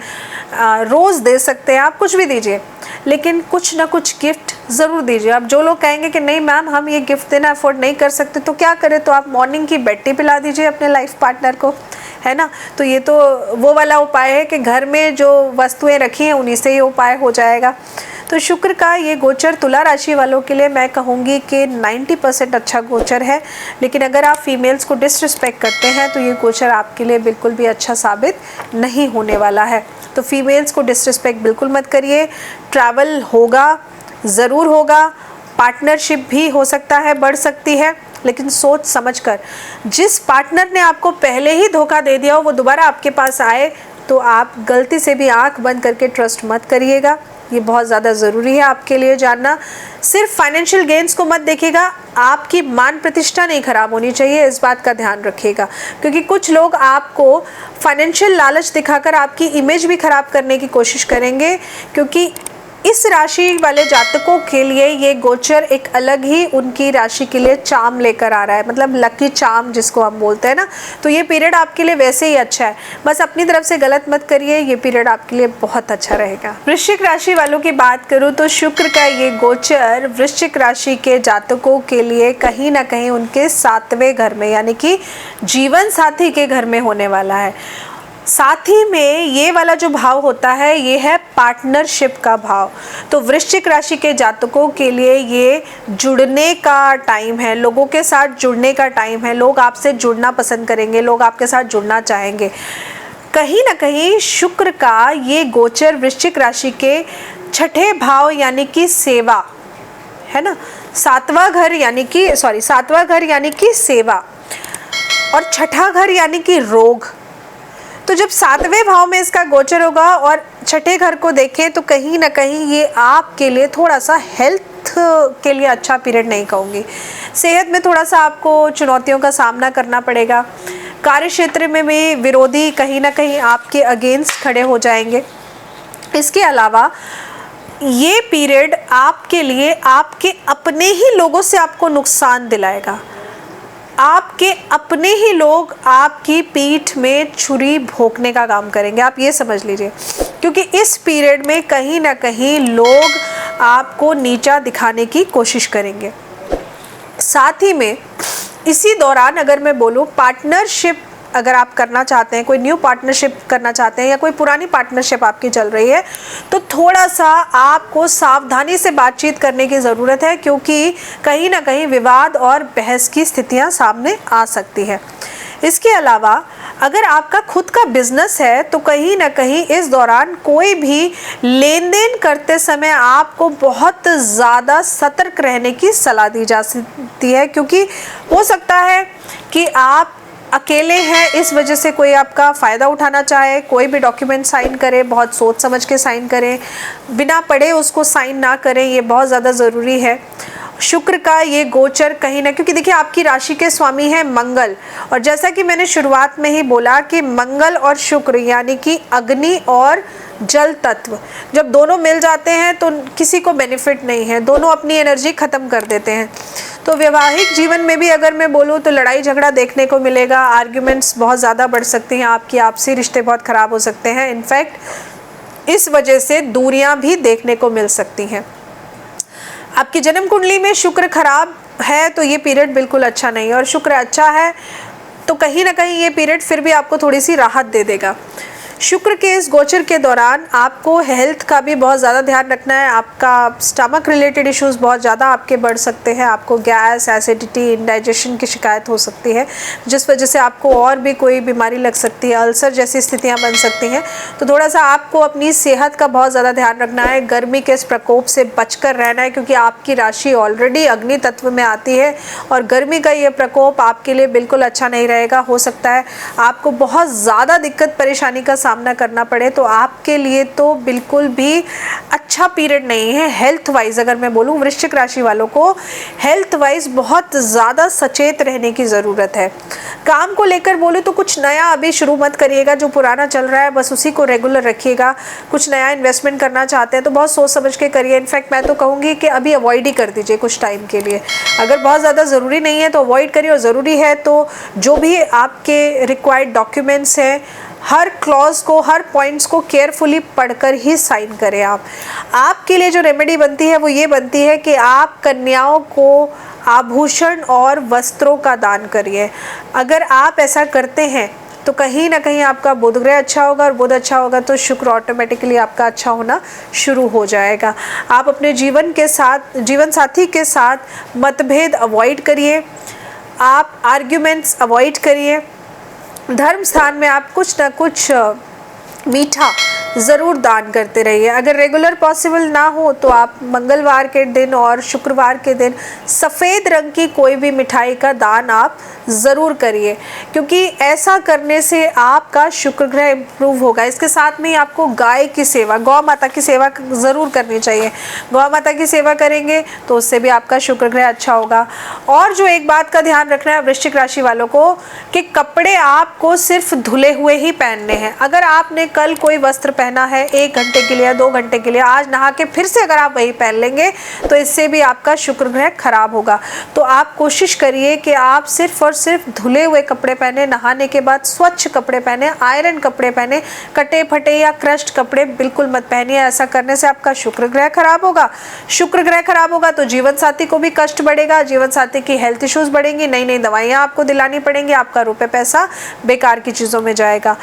Speaker 1: रोज़ दे सकते हैं, आप कुछ भी दीजिए, लेकिन कुछ ना कुछ गिफ्ट ज़रूर दीजिए। अब जो लोग कहेंगे कि नहीं मैम हम ये गिफ्ट देना अफोर्ड नहीं कर सकते, तो क्या करें, तो आप मॉर्निंग की बेड टी पिला दीजिए अपने लाइफ पार्टनर को, है ना। तो ये तो वो वाला उपाय है कि घर में जो वस्तुएं रखी हैं उन्हीं से ये उपाय हो जाएगा। तो शुक्र का ये गोचर तुला राशि वालों के लिए मैं कहूँगी कि 90% अच्छा गोचर है। लेकिन अगर आप फीमेल्स को डिसरिस्पेक्ट करते हैं तो ये गोचर आपके लिए बिल्कुल भी अच्छा साबित नहीं होने वाला है। तो फीमेल्स को डिसरिस्पेक्ट बिल्कुल मत करिए। ट्रैवल होगा, ज़रूर होगा, पार्टनरशिप भी हो सकता है, बढ़ सकती है, लेकिन सोच समझकर। जिस पार्टनर ने आपको पहले ही धोखा दे दिया हो वो दोबारा आपके पास आए तो आप गलती से भी आंख बंद करके ट्रस्ट मत करिएगा। ये बहुत ज़्यादा ज़रूरी है आपके लिए जानना। सिर्फ फाइनेंशियल गेन्स को मत देखिएगा, आपकी मान प्रतिष्ठा नहीं खराब होनी चाहिए, इस बात का ध्यान रखिएगा। क्योंकि कुछ लोग आपको फाइनेंशियल लालच दिखाकर आपकी इमेज भी खराब करने की कोशिश करेंगे, क्योंकि इस राशि वाले जातकों के लिए ये गोचर एक अलग ही उनकी राशि के लिए चार्म लेकर आ रहा है, मतलब लकी चार्म जिसको हम बोलते हैं ना। तो ये पीरियड आपके लिए वैसे ही अच्छा है, बस अपनी तरफ से गलत मत करिए, ये पीरियड आपके लिए बहुत अच्छा रहेगा। वृश्चिक राशि वालों की बात करूँ तो शुक्र का ये गोचर वृश्चिक राशि के जातकों के लिए कहीं ना कहीं उनके 7वें घर में यानी कि जीवन साथी के घर में होने वाला है। साथ ही में ये वाला जो भाव होता है ये है पार्टनरशिप का भाव। तो वृश्चिक राशि के जातकों के लिए ये जुड़ने का टाइम है, लोगों के साथ जुड़ने का टाइम है। लोग आपसे जुड़ना पसंद करेंगे, लोग आपके साथ जुड़ना चाहेंगे। कहीं ना कहीं शुक्र का ये गोचर वृश्चिक राशि के छठे भाव यानी कि सेवा, है ना, सातवां घर यानी कि सेवा, और छठा घर यानी कि रोग। तो जब सातवें भाव में इसका गोचर होगा और छठे घर को देखें तो कहीं ना कहीं ये आपके लिए थोड़ा सा हेल्थ के लिए अच्छा पीरियड नहीं कहूँगी। सेहत में थोड़ा सा आपको चुनौतियों का सामना करना पड़ेगा। कार्य क्षेत्र में भी विरोधी कहीं ना कहीं आपके अगेंस्ट खड़े हो जाएंगे। इसके अलावा ये पीरियड आपके लिए आपके अपने ही लोगों से आपको नुकसान दिलाएगा। आपके अपने ही लोग आपकी पीठ में छुरी भोंकने का काम करेंगे, आप ये समझ लीजिए, क्योंकि इस पीरियड में कहीं ना कहीं लोग आपको नीचा दिखाने की कोशिश करेंगे। साथ ही में इसी दौरान अगर मैं बोलूँ पार्टनरशिप अगर आप करना चाहते हैं, कोई न्यू पार्टनरशिप करना चाहते हैं या कोई पुरानी पार्टनरशिप आपकी चल रही है, तो थोड़ा सा आपको सावधानी से बातचीत करने की ज़रूरत है, क्योंकि कहीं ना कहीं विवाद और बहस की स्थितियां सामने आ सकती है। इसके अलावा अगर आपका खुद का बिजनेस है तो कहीं ना कहीं इस दौरान कोई भी लेन देन करते समय आपको बहुत ज़्यादा सतर्क रहने की सलाह दी जा सकती है, क्योंकि हो सकता है कि आप अकेले हैं, इस वजह से कोई आपका फ़ायदा उठाना चाहे, कोई भी डॉक्यूमेंट साइन करे बहुत सोच समझ के साइन करें, बिना पढ़े उसको साइन ना करें, ये बहुत ज़्यादा ज़रूरी है। शुक्र का ये गोचर कहीं ना, क्योंकि देखिए आपकी राशि के स्वामी हैं मंगल, और जैसा कि मैंने शुरुआत में ही बोला कि मंगल और शुक्र यानी कि अग्नि और जल तत्व जब दोनों मिल जाते हैं तो किसी को बेनिफिट नहीं है, दोनों अपनी एनर्जी ख़त्म कर देते हैं। तो वैवाहिक जीवन में भी अगर मैं बोलूँ तो लड़ाई झगड़ा देखने को मिलेगा, आर्ग्यूमेंट्स बहुत ज़्यादा बढ़ सकती हैं, आपकी आपसी रिश्ते बहुत ख़राब हो सकते हैं। इनफैक्ट इस वजह से दूरियां भी देखने को मिल सकती हैं। आपकी जन्म कुंडली में शुक्र खराब है तो ये पीरियड बिल्कुल अच्छा नहीं है, और शुक्र अच्छा है तो कहीं ना कहीं ये पीरियड फिर भी आपको थोड़ी सी राहत दे देगा। शुक्र के इस गोचर के दौरान आपको हेल्थ का भी बहुत ज़्यादा ध्यान रखना है। आपका स्टमक रिलेटेड इश्यूज बहुत ज़्यादा आपके बढ़ सकते हैं, आपको गैस, एसिडिटी, इंडाइजेशन की शिकायत हो सकती है, जिस वजह से आपको और भी कोई बीमारी लग सकती है, अल्सर जैसी स्थितियां बन सकती हैं। तो थोड़ा सा आपको अपनी सेहत का बहुत ज़्यादा ध्यान रखना है, गर्मी के इस प्रकोप से बचकर रहना है, क्योंकि आपकी राशि ऑलरेडी अग्नि तत्व में आती है और गर्मी का ये प्रकोप आपके लिए बिल्कुल अच्छा नहीं रहेगा। हो सकता है आपको बहुत ज़्यादा दिक्कत परेशानी का सामना करना पड़े, तो आपके लिए तो बिल्कुल भी अच्छा पीरियड नहीं है। हेल्थ वाइज अगर मैं बोलूँ, वृश्चिक राशि वालों को हेल्थ वाइज बहुत ज़्यादा सचेत रहने की ज़रूरत है। काम को लेकर बोलूँ तो कुछ नया अभी शुरू मत करिएगा, जो पुराना चल रहा है बस उसी को रेगुलर रखिएगा। कुछ नया इन्वेस्टमेंट करना चाहते हैं तो बहुत सोच समझ के करिए। इनफैक्ट मैं तो कहूँगी कि अभी अवॉइड ही कर दीजिए कुछ टाइम के लिए। अगर बहुत ज़्यादा ज़रूरी नहीं है तो अवॉइड करिए, और ज़रूरी है तो जो भी आपके रिक्वायर्ड डॉक्यूमेंट्स हैं हर क्लॉज को, हर पॉइंट्स को केयरफुली पढ़कर ही साइन करें। आपके लिए जो रेमेडी बनती है वो ये बनती है कि आप कन्याओं को आभूषण और वस्त्रों का दान करिए। अगर आप ऐसा करते हैं तो कहीं ना कहीं आपका बुध ग्रह अच्छा होगा, और बुध अच्छा होगा तो शुक्र ऑटोमेटिकली आपका अच्छा होना शुरू हो जाएगा। आप अपने जीवन साथी के साथ मतभेद अवॉइड करिए, आप आर्ग्यूमेंट्स अवॉइड करिए। धर्म स्थान में आप कुछ ना कुछ मीठा ज़रूर दान करते रहिए। अगर रेगुलर पॉसिबल ना हो तो आप मंगलवार के दिन और शुक्रवार के दिन सफ़ेद रंग की कोई भी मिठाई का दान आप ज़रूर करिए, क्योंकि ऐसा करने से आपका शुक्र ग्रह इम्प्रूव होगा। इसके साथ में ही आपको गाय की सेवा, गौ माता की सेवा ज़रूर करनी चाहिए। गौ माता की सेवा करेंगे तो उससे भी आपका शुक्र ग्रह अच्छा होगा। और जो एक बात का ध्यान रखना है वृश्चिक राशि वालों को, कि कपड़े आपको सिर्फ धुले हुए ही पहनने हैं। अगर आपने कल कोई वस्त्र पहना है 1 घंटे के लिए या 2 घंटे के लिए, आज नहा के फिर से अगर आप वही पहन लेंगे तो इससे भी आपका शुक्र ग्रह खराब होगा। तो आप कोशिश करिए कि आप सिर्फ और सिर्फ धुले हुए कपड़े पहने, नहाने के बाद स्वच्छ कपड़े पहने, आयरन कपड़े पहने, कटे फटे या क्रश्ड कपड़े बिल्कुल मत पहनिए। ऐसा करने से आपका शुक्र ग्रह खराब होगा। शुक्र ग्रह खराब होगा तो जीवन साथी को भी कष्ट बढ़ेगा, जीवन साथी की हेल्थ इश्यूज बढ़ेंगी, नई नई दवाइयाँ आपको दिलानी पड़ेंगी, आपका रुपये पैसा बेकार की चीज़ों में जाएगा।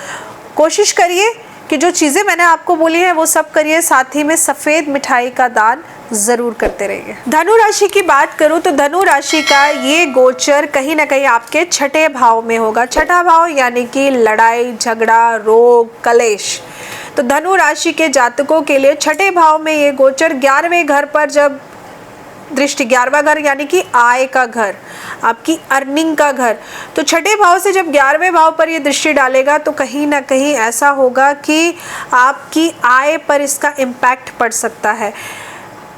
Speaker 1: कोशिश करिए कि जो चीज़ें मैंने आपको बोली हैं वो सब करिए, साथ ही में सफ़ेद मिठाई का दान ज़रूर करते रहिए। धनु राशि की बात करूं तो धनु राशि का ये गोचर कहीं ना कहीं आपके छठे भाव में होगा। छठा भाव यानी कि लड़ाई झगड़ा, रोग, कलेश। तो धनु राशि के जातकों के लिए छठे भाव में ये गोचर 11वें घर पर जब दृष्टि, 11वां घर यानी कि आय का घर, आपकी अर्निंग का घर, तो छठे भाव से जब 11वें भाव पर ये दृष्टि डालेगा तो कहीं ना कहीं ऐसा होगा कि आपकी आय पर इसका इम्पैक्ट पड़ सकता है।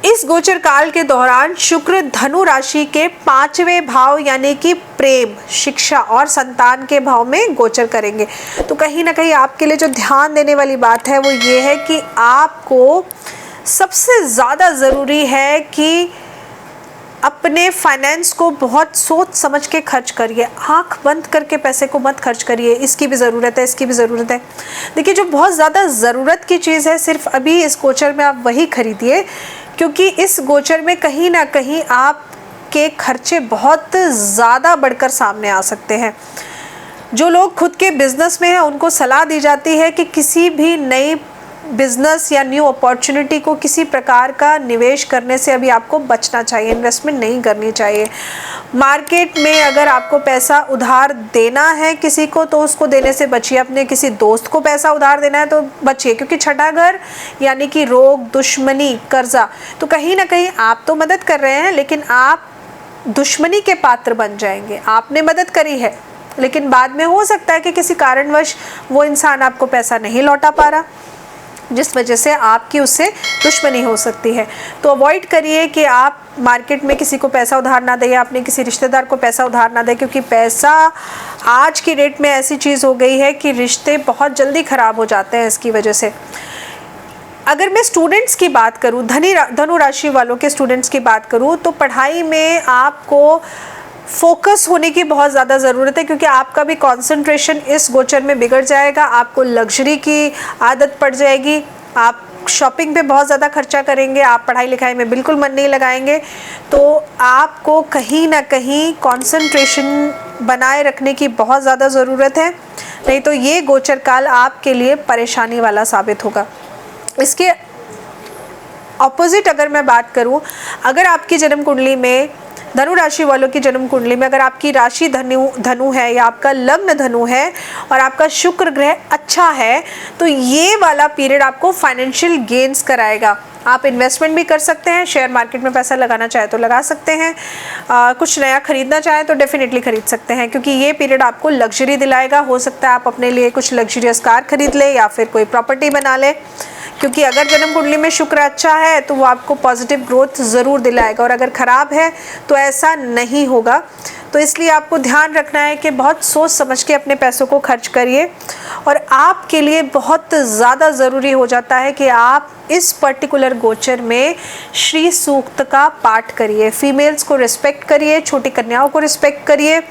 Speaker 1: इस गोचर काल के दौरान शुक्र धनु राशि के 5वें भाव यानी कि प्रेम, शिक्षा और संतान के भाव में गोचर करेंगे। तो कहीं ना कहीं आपके लिए जो ध्यान देने वाली बात है वो ये है कि आपको सबसे ज़्यादा ज़रूरी है कि अपने फाइनेंस को बहुत सोच समझ के खर्च करिए। आंख बंद करके पैसे को मत खर्च करिए, इसकी भी ज़रूरत है, इसकी भी ज़रूरत है। देखिए, जो बहुत ज़्यादा ज़रूरत की चीज़ है सिर्फ अभी इस गोचर में आप वही खरीदिए, क्योंकि इस गोचर में कहीं ना कहीं आपके खर्चे बहुत ज़्यादा बढ़कर सामने आ सकते हैं। जो लोग खुद के बिज़नेस में हैं उनको सलाह दी जाती है कि किसी भी नई बिजनेस या न्यू अपॉर्चुनिटी को किसी प्रकार का निवेश करने से अभी आपको बचना चाहिए, इन्वेस्टमेंट नहीं करनी चाहिए। मार्केट में अगर आपको पैसा उधार देना है किसी को तो उसको देने से बचिए। अपने किसी दोस्त को पैसा उधार देना है तो बचिए, क्योंकि छठा घर यानी कि रोग, दुश्मनी, कर्जा, तो कहीं ना कहीं आप तो मदद कर रहे हैं लेकिन आप दुश्मनी के पात्र बन जाएंगे। आपने मदद करी है लेकिन बाद में हो सकता है कि किसी कारणवश वो इंसान आपको पैसा नहीं लौटा पा रहा, जिस वजह से आपकी उससे दुश्मनी हो सकती है। तो अवॉइड करिए कि आप मार्केट में किसी को पैसा उधार ना दें या अपने किसी रिश्तेदार को पैसा उधार ना दें, क्योंकि पैसा आज की डेट में ऐसी चीज़ हो गई है कि रिश्ते बहुत जल्दी ख़राब हो जाते हैं इसकी वजह से। अगर मैं स्टूडेंट्स की बात करूँ, धनु राशि वालों के स्टूडेंट्स की बात करूँ, तो पढ़ाई में आपको फोकस होने की बहुत ज़्यादा ज़रूरत है, क्योंकि आपका भी कंसंट्रेशन इस गोचर में बिगड़ जाएगा। आपको लग्जरी की आदत पड़ जाएगी, आप शॉपिंग पे बहुत ज़्यादा खर्चा करेंगे, आप पढ़ाई लिखाई में बिल्कुल मन नहीं लगाएंगे। तो आपको कहीं ना कहीं कंसंट्रेशन बनाए रखने की बहुत ज़्यादा ज़रूरत है, नहीं तो ये गोचर काल आपके लिए परेशानी वाला साबित होगा। इसके ऑपोजिट अगर मैं बात करूं, अगर आपकी जन्म कुंडली में, धनु राशि वालों की जन्म कुंडली में अगर आपकी राशि धनु है या आपका लग्न धनु है और आपका शुक्र ग्रह अच्छा है, तो ये वाला पीरियड आपको फाइनेंशियल गेन्स कराएगा। आप इन्वेस्टमेंट भी कर सकते हैं, शेयर मार्केट में पैसा लगाना चाहे तो लगा सकते हैं, कुछ नया खरीदना चाहे तो डेफिनेटली खरीद सकते हैं, क्योंकि ये पीरियड आपको लग्जरी दिलाएगा। हो सकता है आप अपने लिए कुछ लग्जरियस कार खरीद ले या फिर कोई प्रॉपर्टी बना ले, क्योंकि अगर जन्म कुंडली में शुक्र अच्छा है तो वो आपको पॉजिटिव ग्रोथ ज़रूर दिलाएगा, और अगर ख़राब है तो ऐसा नहीं होगा। तो इसलिए आपको ध्यान रखना है कि बहुत सोच समझ के अपने पैसों को खर्च करिए। और आपके लिए बहुत ज़्यादा ज़रूरी हो जाता है कि आप इस पर्टिकुलर गोचर में श्री सूक्त का पाठ करिए, फीमेल्स को रिस्पेक्ट करिए, छोटी कन्याओं को रिस्पेक्ट करिए,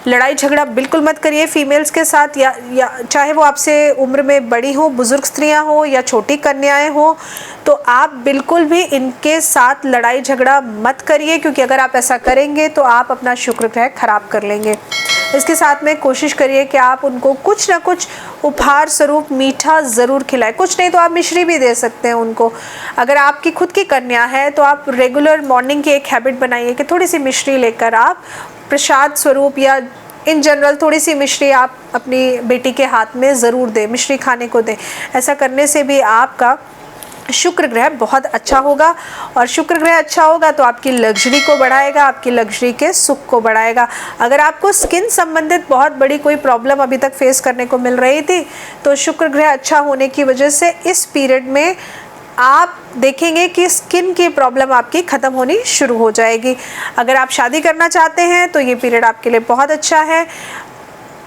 Speaker 1: लड़ाई झगड़ा बिल्कुल मत करिए फीमेल्स के साथ, या चाहे वो आपसे उम्र में बड़ी हो, बुजुर्ग स्त्रियां हो या छोटी कन्याएं हो, तो आप बिल्कुल भी इनके साथ लड़ाई झगड़ा मत करिए, क्योंकि अगर आप ऐसा करेंगे तो आप अपना शुक्र ग्रह खराब कर लेंगे। इसके साथ में कोशिश करिए कि आप उनको कुछ ना कुछ उपहार स्वरूप मीठा ज़रूर खिलाएं, कुछ नहीं तो आप मिश्री भी दे सकते हैं उनको। अगर आपकी खुद की कन्या है तो आप रेगुलर मॉर्निंग की एक हैबिट बनाइए कि थोड़ी सी मिश्री लेकर आप प्रसाद स्वरूप या इन जनरल थोड़ी सी मिश्री आप अपनी बेटी के हाथ में ज़रूर दें, मिश्री खाने को दें। ऐसा करने से भी आपका शुक्र ग्रह बहुत अच्छा होगा, और शुक्र ग्रह अच्छा होगा तो आपकी लग्जरी को बढ़ाएगा, आपकी लग्जरी के सुख को बढ़ाएगा। अगर आपको स्किन संबंधित बहुत बड़ी कोई प्रॉब्लम अभी तक फेस करने को मिल रही थी, तो शुक्र ग्रह अच्छा होने की वजह से इस पीरियड में आप देखेंगे कि स्किन की प्रॉब्लम आपकी ख़त्म होनी शुरू हो जाएगी। अगर आप शादी करना चाहते हैं तो ये पीरियड आपके लिए बहुत अच्छा है।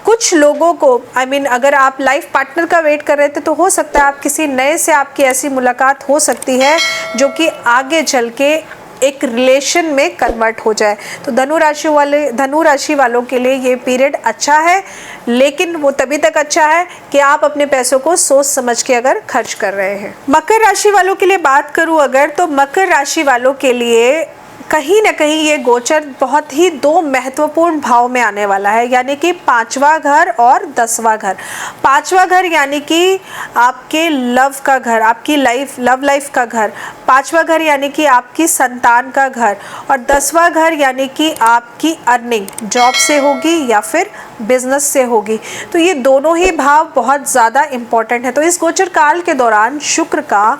Speaker 1: कुछ लोगों को अगर आप लाइफ पार्टनर का वेट कर रहे थे तो हो सकता है आप किसी नए से आपकी ऐसी मुलाकात हो सकती है जो कि आगे चल के एक रिलेशन में कन्वर्ट हो जाए। तो धनु राशि वालों के लिए ये पीरियड अच्छा है, लेकिन वो तभी तक अच्छा है कि आप अपने पैसों को सोच समझ के अगर खर्च कर रहे हैं। मकर राशि वालों के लिए बात करूं अगर, तो मकर राशि वालों के लिए कहीं ना कहीं ये गोचर बहुत ही दो महत्वपूर्ण भाव में आने वाला है, यानी कि 5वां घर और 10वां घर। 5वां घर यानी कि आपके लव का घर, आपकी लव लाइफ का घर। 5वां घर यानी कि आपकी संतान का घर, और 10वां घर यानी कि आपकी अर्निंग जॉब से होगी या फिर बिजनेस से होगी। तो ये दोनों ही भाव बहुत ज़्यादा इम्पोर्टेंट है। तो इस गोचर काल के दौरान शुक्र का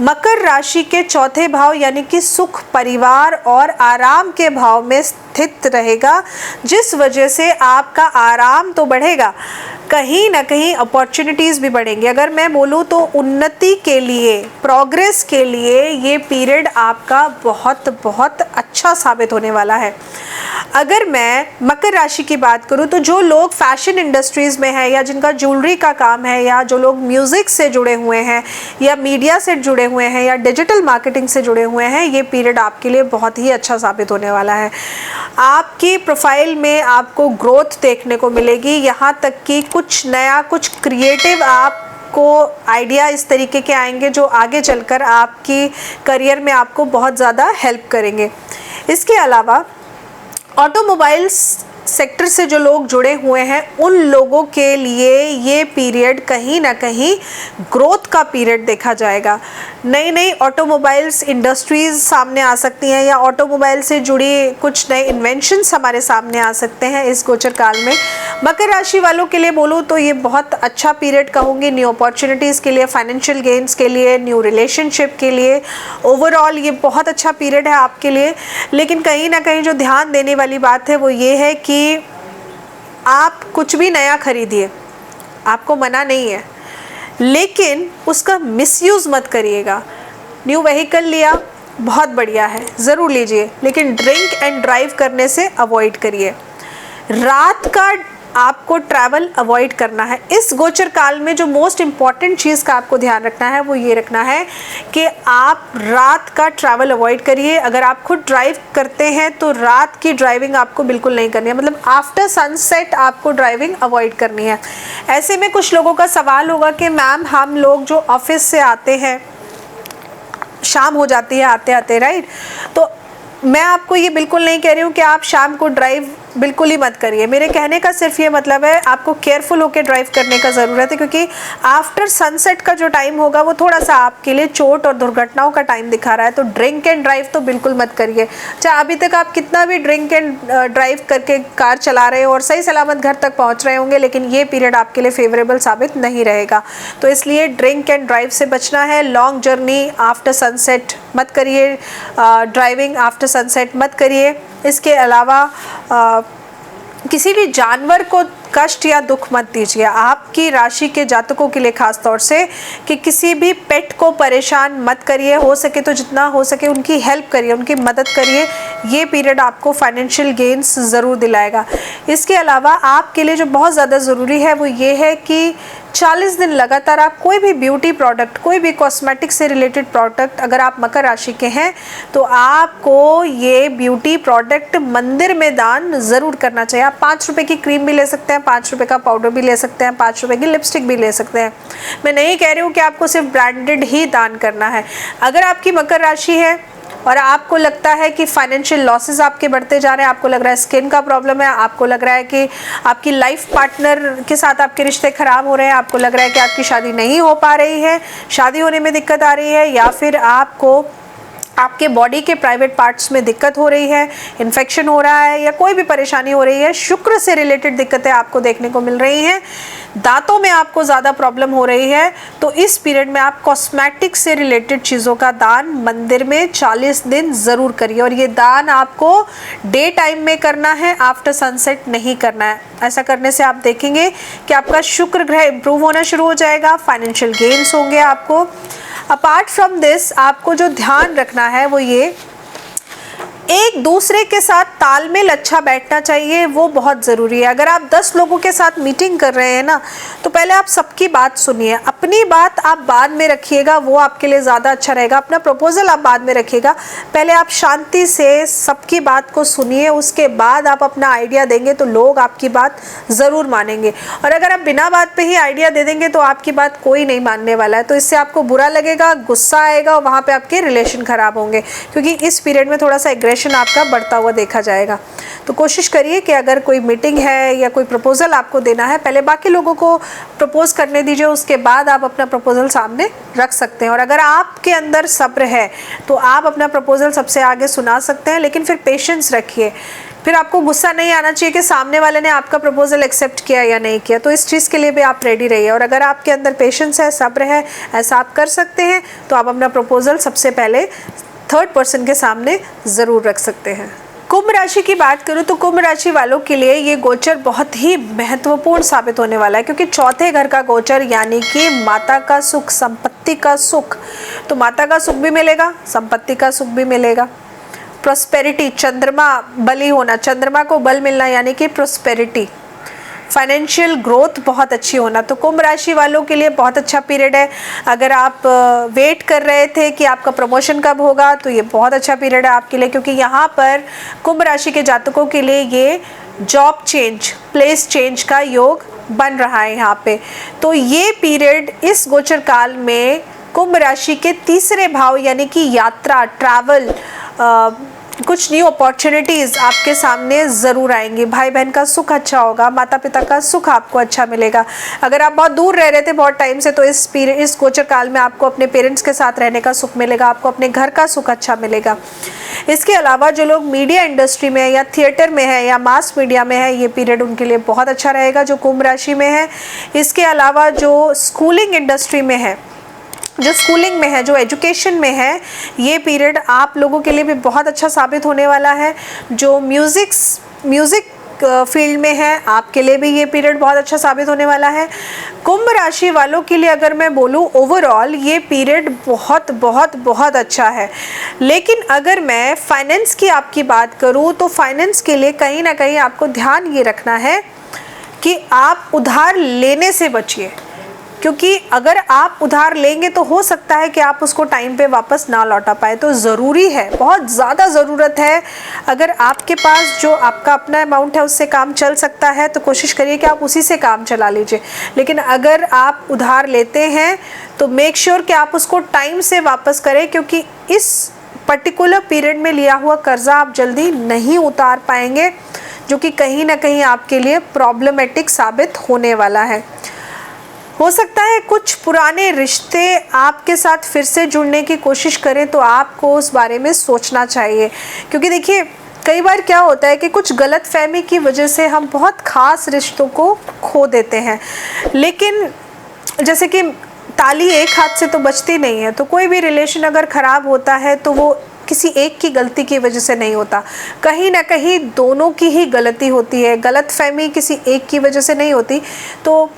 Speaker 1: मकर राशि के चौथे भाव यानी कि सुख, परिवार और आराम के भाव में स्थित रहेगा, जिस वजह से आपका आराम तो बढ़ेगा, कहीं ना कहीं अपॉर्चुनिटीज़ भी बढ़ेंगी। अगर मैं बोलूँ तो उन्नति के लिए, प्रोग्रेस के लिए ये पीरियड आपका बहुत बहुत अच्छा साबित होने वाला है। अगर मैं मकर राशि की बात करूं तो जो लोग फैशन इंडस्ट्रीज़ में हैं, या जिनका ज्वेलरी का काम है, या जो लोग म्यूज़िक से जुड़े हुए हैं, या मीडिया से जुड़े हुए हैं, या डिजिटल मार्केटिंग से जुड़े हुए हैं, ये पीरियड आपके लिए बहुत ही अच्छा साबित होने वाला है। आपकी प्रोफाइल में आपको ग्रोथ देखने को मिलेगी, यहाँ तक कि कुछ नया, कुछ क्रिएटिव आपको आइडिया इस तरीके के आएंगे जो आगे चलकर आपकी करियर में आपको बहुत ज़्यादा हेल्प करेंगे। इसके अलावा ऑटोमोबाइल्स सेक्टर से जो लोग जुड़े हुए हैं, उन लोगों के लिए ये पीरियड कहीं ना कहीं ग्रोथ का पीरियड देखा जाएगा। नई नई ऑटोमोबाइल्स इंडस्ट्रीज़ सामने आ सकती हैं, या ऑटोमोबाइल से जुड़ी कुछ नए इन्वेंशंस हमारे सामने आ सकते हैं इस गोचर काल में। मकर राशि वालों के लिए बोलूँ तो ये बहुत अच्छा पीरियड कहूँगी, न्यू अपॉर्चुनिटीज़ के लिए, फाइनेंशियल गेन्स के लिए, न्यू रिलेशनशिप के लिए। ओवरऑल ये बहुत अच्छा पीरियड है आपके लिए। लेकिन कहीं ना कहीं जो ध्यान देने वाली बात है वो ये है कि आप कुछ भी नया खरीदिए, आपको मना नहीं है, लेकिन उसका मिसयूज़ मत करिएगा। न्यू व्हीकल लिया, बहुत बढ़िया है, ज़रूर लीजिए, लेकिन ड्रिंक एंड ड्राइव करने से अवॉइड करिए। रात का आपको ट्रैवल अवॉइड करना है। इस गोचर काल में जो मोस्ट इम्पॉर्टेंट चीज़ का आपको ध्यान रखना है वो ये रखना है कि आप रात का ट्रैवल अवॉइड करिए। अगर आप खुद ड्राइव करते हैं तो रात की ड्राइविंग आपको बिल्कुल नहीं करनी है, मतलब आफ्टर सनसेट आपको ड्राइविंग अवॉइड करनी है। ऐसे में कुछ लोगों का सवाल होगा कि मैम हम लोग जो ऑफिस से आते हैं, शाम हो जाती है आते आते, राइट? तो मैं आपको ये बिल्कुल नहीं कह रही हूँ कि आप शाम को ड्राइव बिल्कुल ही मत करिए। मेरे कहने का सिर्फ ये मतलब है आपको केयरफुल होकर ड्राइव करने का ज़रूरत है, क्योंकि आफ्टर सनसेट का जो टाइम होगा वो थोड़ा सा आपके लिए चोट और दुर्घटनाओं का टाइम दिखा रहा है। तो ड्रिंक एंड ड्राइव तो बिल्कुल मत करिए। चाहे अभी तक आप कितना भी ड्रिंक एंड ड्राइव करके कार चला रहे हो और सही सलामत घर तक पहुँच रहे होंगे, लेकिन ये पीरियड आपके लिए फेवरेबल साबित नहीं रहेगा। तो इसलिए ड्रिंक एंड ड्राइव से बचना है। लॉन्ग जर्नी आफ्टर सनसेट मत करिए, ड्राइविंग आफ्टर सनसेट मत करिए। इसके अलावा किसी भी जानवर को कष्ट या दुख मत दीजिए। आपकी राशि के जातकों के लिए खास तौर से कि किसी भी पेट को परेशान मत करिए। हो सके तो जितना हो सके उनकी हेल्प करिए, उनकी मदद करिए। ये पीरियड आपको फाइनेंशियल गेन्स ज़रूर दिलाएगा। इसके अलावा आपके लिए जो बहुत ज़्यादा ज़रूरी है वो ये है कि 40 दिन लगातार आप कोई भी ब्यूटी प्रोडक्ट, कोई भी कॉस्मेटिक से रिलेटेड प्रोडक्ट, अगर आप मकर राशि के हैं तो आपको ये ब्यूटी प्रोडक्ट मंदिर में दान ज़रूर करना चाहिए। आप 5 रुपये की क्रीम भी ले सकते हैं, 5 रुपये का पाउडर भी ले सकते हैं, 5 रुपये की लिपस्टिक भी ले सकते हैं। मैं नहीं कह रही हूँ कि आपको सिर्फ ब्रांडेड ही दान करना है। अगर आपकी मकर राशि है और आपको लगता है कि फाइनेंशियल लॉसेस आपके बढ़ते जा रहे हैं, आपको लग रहा है स्किन का प्रॉब्लम है, आपको लग रहा है कि आपकी लाइफ पार्टनर के साथ आपके रिश्ते ख़राब हो रहे हैं, आपको लग रहा है कि आपकी शादी नहीं हो पा रही है, शादी होने में दिक्कत आ रही है, या फिर आपको आपके बॉडी के प्राइवेट पार्ट्स में दिक्कत हो रही है, इन्फेक्शन हो रहा है, या कोई भी परेशानी हो रही है, शुक्र से रिलेटेड दिक्कतें आपको देखने को मिल रही हैं, दांतों में आपको ज़्यादा प्रॉब्लम हो रही है, तो इस पीरियड में आप कॉस्मेटिक से रिलेटेड चीज़ों का दान मंदिर में 40 दिन ज़रूर करिए। और ये दान आपको डे टाइम में करना है, आफ्टर सनसेट नहीं करना है। ऐसा करने से आप देखेंगे कि आपका शुक्र ग्रह इंप्रूव होना शुरू हो जाएगा, फाइनेंशियल गेन्स होंगे आपको। अपार्ट फ्रॉम दिस आपको जो ध्यान रखना है वो ये, एक दूसरे के साथ तालमेल अच्छा बैठना चाहिए, वो बहुत ज़रूरी है। अगर आप 10 लोगों के साथ मीटिंग कर रहे हैं ना, तो पहले आप सबकी बात सुनिए, अपनी बात आप बाद में रखिएगा, वो आपके लिए ज़्यादा अच्छा रहेगा। अपना प्रपोजल आप बाद में रखिएगा, पहले आप शांति से सबकी बात को सुनिए, उसके बाद आप अपना आइडिया देंगे तो लोग आपकी बात ज़रूर मानेंगे। और अगर आप बिना बात पे ही आइडिया दे देंगे तो आपकी बात कोई नहीं मानने वाला है, तो इससे आपको बुरा लगेगा, गुस्सा आएगा और वहाँ पर आपके रिलेशन ख़राब होंगे। क्योंकि इस पीरियड में थोड़ा सा एग्रेशन प्रमोशन आपका बढ़ता हुआ देखा जाएगा। तो कोशिश करिए कि अगर कोई मीटिंग है या कोई प्रपोज़ल आपको देना है, पहले बाकी लोगों को प्रपोज़ करने दीजिए, उसके बाद आप अपना प्रपोज़ल सामने रख सकते हैं। और अगर आपके अंदर सब्र है तो आप अपना प्रपोज़ल सबसे आगे सुना सकते हैं, लेकिन फिर पेशेंस रखिए। फिर आपको गुस्सा नहीं आना चाहिए कि सामने वाले ने आपका प्रपोज़ल एक्सेप्ट किया या नहीं किया। तो इस चीज़ के लिए भी आप रेडी रहिए। और अगर आपके अंदर पेशेंस है, सब्र है, ऐसा आप कर सकते हैं, तो आप अपना प्रपोज़ल सबसे पहले थर्ड पर्सन के सामने ज़रूर रख सकते हैं। कुंभ राशि की बात करूं तो कुंभ राशि वालों के लिए ये गोचर बहुत ही महत्वपूर्ण साबित होने वाला है, क्योंकि चौथे घर का गोचर यानी कि माता का सुख, संपत्ति का सुख। तो माता का सुख भी मिलेगा, संपत्ति का सुख भी मिलेगा। प्रोस्पेरिटी, चंद्रमा बली होना, चंद्रमा को बल मिलना यानी कि प्रोस्पेरिटी, फाइनेंशियल ग्रोथ बहुत अच्छी होना। तो कुंभ राशि वालों के लिए बहुत अच्छा पीरियड है। अगर आप वेट कर रहे थे कि आपका प्रमोशन कब होगा, तो ये बहुत अच्छा पीरियड है आपके लिए, क्योंकि यहाँ पर कुंभ राशि के जातकों के लिए ये जॉब चेंज, प्लेस चेंज का योग बन रहा है यहाँ पे। तो ये पीरियड इस गोचर काल में कुंभ राशि के तीसरे भाव यानी कि यात्रा, ट्रैवल, कुछ न्यू अपॉर्चुनिटीज़ आपके सामने ज़रूर आएंगी। भाई बहन का सुख अच्छा होगा, माता पिता का सुख आपको अच्छा मिलेगा। अगर आप बहुत दूर रह रहे थे बहुत टाइम से, तो इस गोचर काल में आपको अपने पेरेंट्स के साथ रहने का सुख मिलेगा, आपको अपने घर का सुख अच्छा मिलेगा। इसके अलावा जो लोग मीडिया इंडस्ट्री में है या थिएटर में है या मास मीडिया में है, ये पीरियड उनके लिए बहुत अच्छा रहेगा जो कुंभ राशि में है। इसके अलावा जो स्कूलिंग इंडस्ट्री में है, जो स्कूलिंग में है, जो एजुकेशन में है, ये पीरियड आप लोगों के लिए भी बहुत अच्छा साबित होने वाला है। जो म्यूज़िक फील्ड में है, आपके लिए भी ये पीरियड बहुत अच्छा साबित होने वाला है। कुंभ राशि वालों के लिए अगर मैं बोलूँ ओवरऑल ये पीरियड बहुत बहुत बहुत अच्छा है। लेकिन अगर मैं फाइनेंस की आपकी बात करूँ तो फाइनेंस के लिए कहीं ना कहीं आपको ध्यान ये रखना है कि आप उधार लेने से बचिए, क्योंकि अगर आप उधार लेंगे तो हो सकता है कि आप उसको टाइम पे वापस ना लौटा पाए। तो ज़रूरी है, बहुत ज़्यादा ज़रूरत है, अगर आपके पास जो आपका अपना अमाउंट है उससे काम चल सकता है तो कोशिश करिए कि आप उसी से काम चला लीजिए। लेकिन अगर आप उधार लेते हैं तो मेक श्योर कि आप उसको टाइम से वापस करें, क्योंकि इस पर्टिकुलर पीरियड में लिया हुआ कर्जा आप जल्दी नहीं उतार पाएंगे, जो कि कहीं ना कहीं आपके लिए प्रॉब्लमेटिक साबित होने वाला है। हो सकता है कुछ पुराने रिश्ते आपके साथ फिर से जुड़ने की कोशिश करें, तो आपको उस बारे में सोचना चाहिए। क्योंकि देखिए कई बार क्या होता है कि कुछ गलतफहमी की वजह से हम बहुत ख़ास रिश्तों को खो देते हैं। लेकिन जैसे कि ताली एक हाथ से तो बचती नहीं है, तो कोई भी रिलेशन अगर ख़राब होता है तो वो किसी एक की गलती की वजह से नहीं होता, कहीं ना कहीं दोनों की ही गलती होती है। गलतफहमी किसी एक की वजह से नहीं होती। तो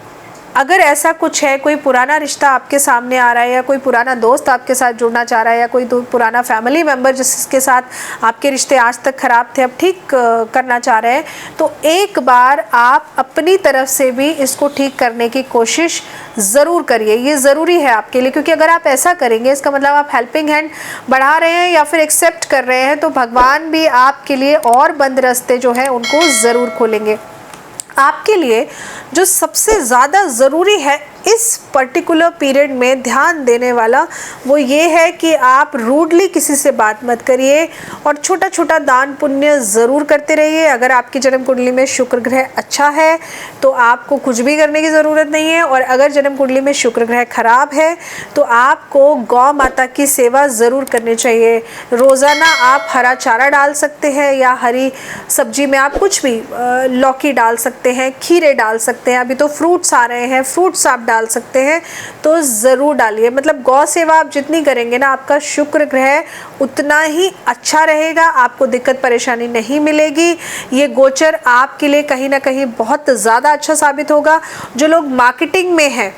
Speaker 1: अगर ऐसा कुछ है, कोई पुराना रिश्ता आपके सामने आ रहा है या कोई पुराना दोस्त आपके साथ जुड़ना चाह रहा है या कोई पुराना फैमिली मेम्बर जिसके साथ आपके रिश्ते आज तक ख़राब थे अब ठीक करना चाह रहे हैं, तो एक बार आप अपनी तरफ से भी इसको ठीक करने की कोशिश ज़रूर करिए। ये ज़रूरी है आपके लिए, क्योंकि अगर आप ऐसा करेंगे इसका मतलब आप हेल्पिंग हैंड बढ़ा रहे हैं या फिर एक्सेप्ट कर रहे हैं, तो भगवान भी आपके लिए और बंद रास्ते जो है उनको ज़रूर खोलेंगे। आपके लिए जो सबसे ज़्यादा ज़रूरी है इस पर्टिकुलर पीरियड में ध्यान देने वाला, वो ये है कि आप रूडली किसी से बात मत करिए और छोटा छोटा दान पुण्य ज़रूर करते रहिए। अगर आपकी जन्म कुंडली में शुक्र ग्रह अच्छा है तो आपको कुछ भी करने की ज़रूरत नहीं है, और अगर जन्म कुंडली में शुक्र ग्रह खराब है तो आपको गौ माता की सेवा ज़रूर करनी चाहिए। रोज़ाना आप हरा चारा डाल सकते हैं या हरी सब्जी में आप कुछ भी लौकी डाल सकते हैं, खीरे डाल सकते हैं। अभी तो फ्रूट्स आ रहे हैं, फ्रूट्स आप डाल सकते हैं, तो ज़रूर डालिए। मतलब गौ सेवा आप जितनी करेंगे ना, आपका शुक्र ग्रह उतना ही अच्छा रहेगा, आपको दिक्कत परेशानी नहीं मिलेगी। ये गोचर आपके लिए कहीं ना कहीं बहुत ज़्यादा अच्छा साबित होगा। जो लोग मार्केटिंग में हैं,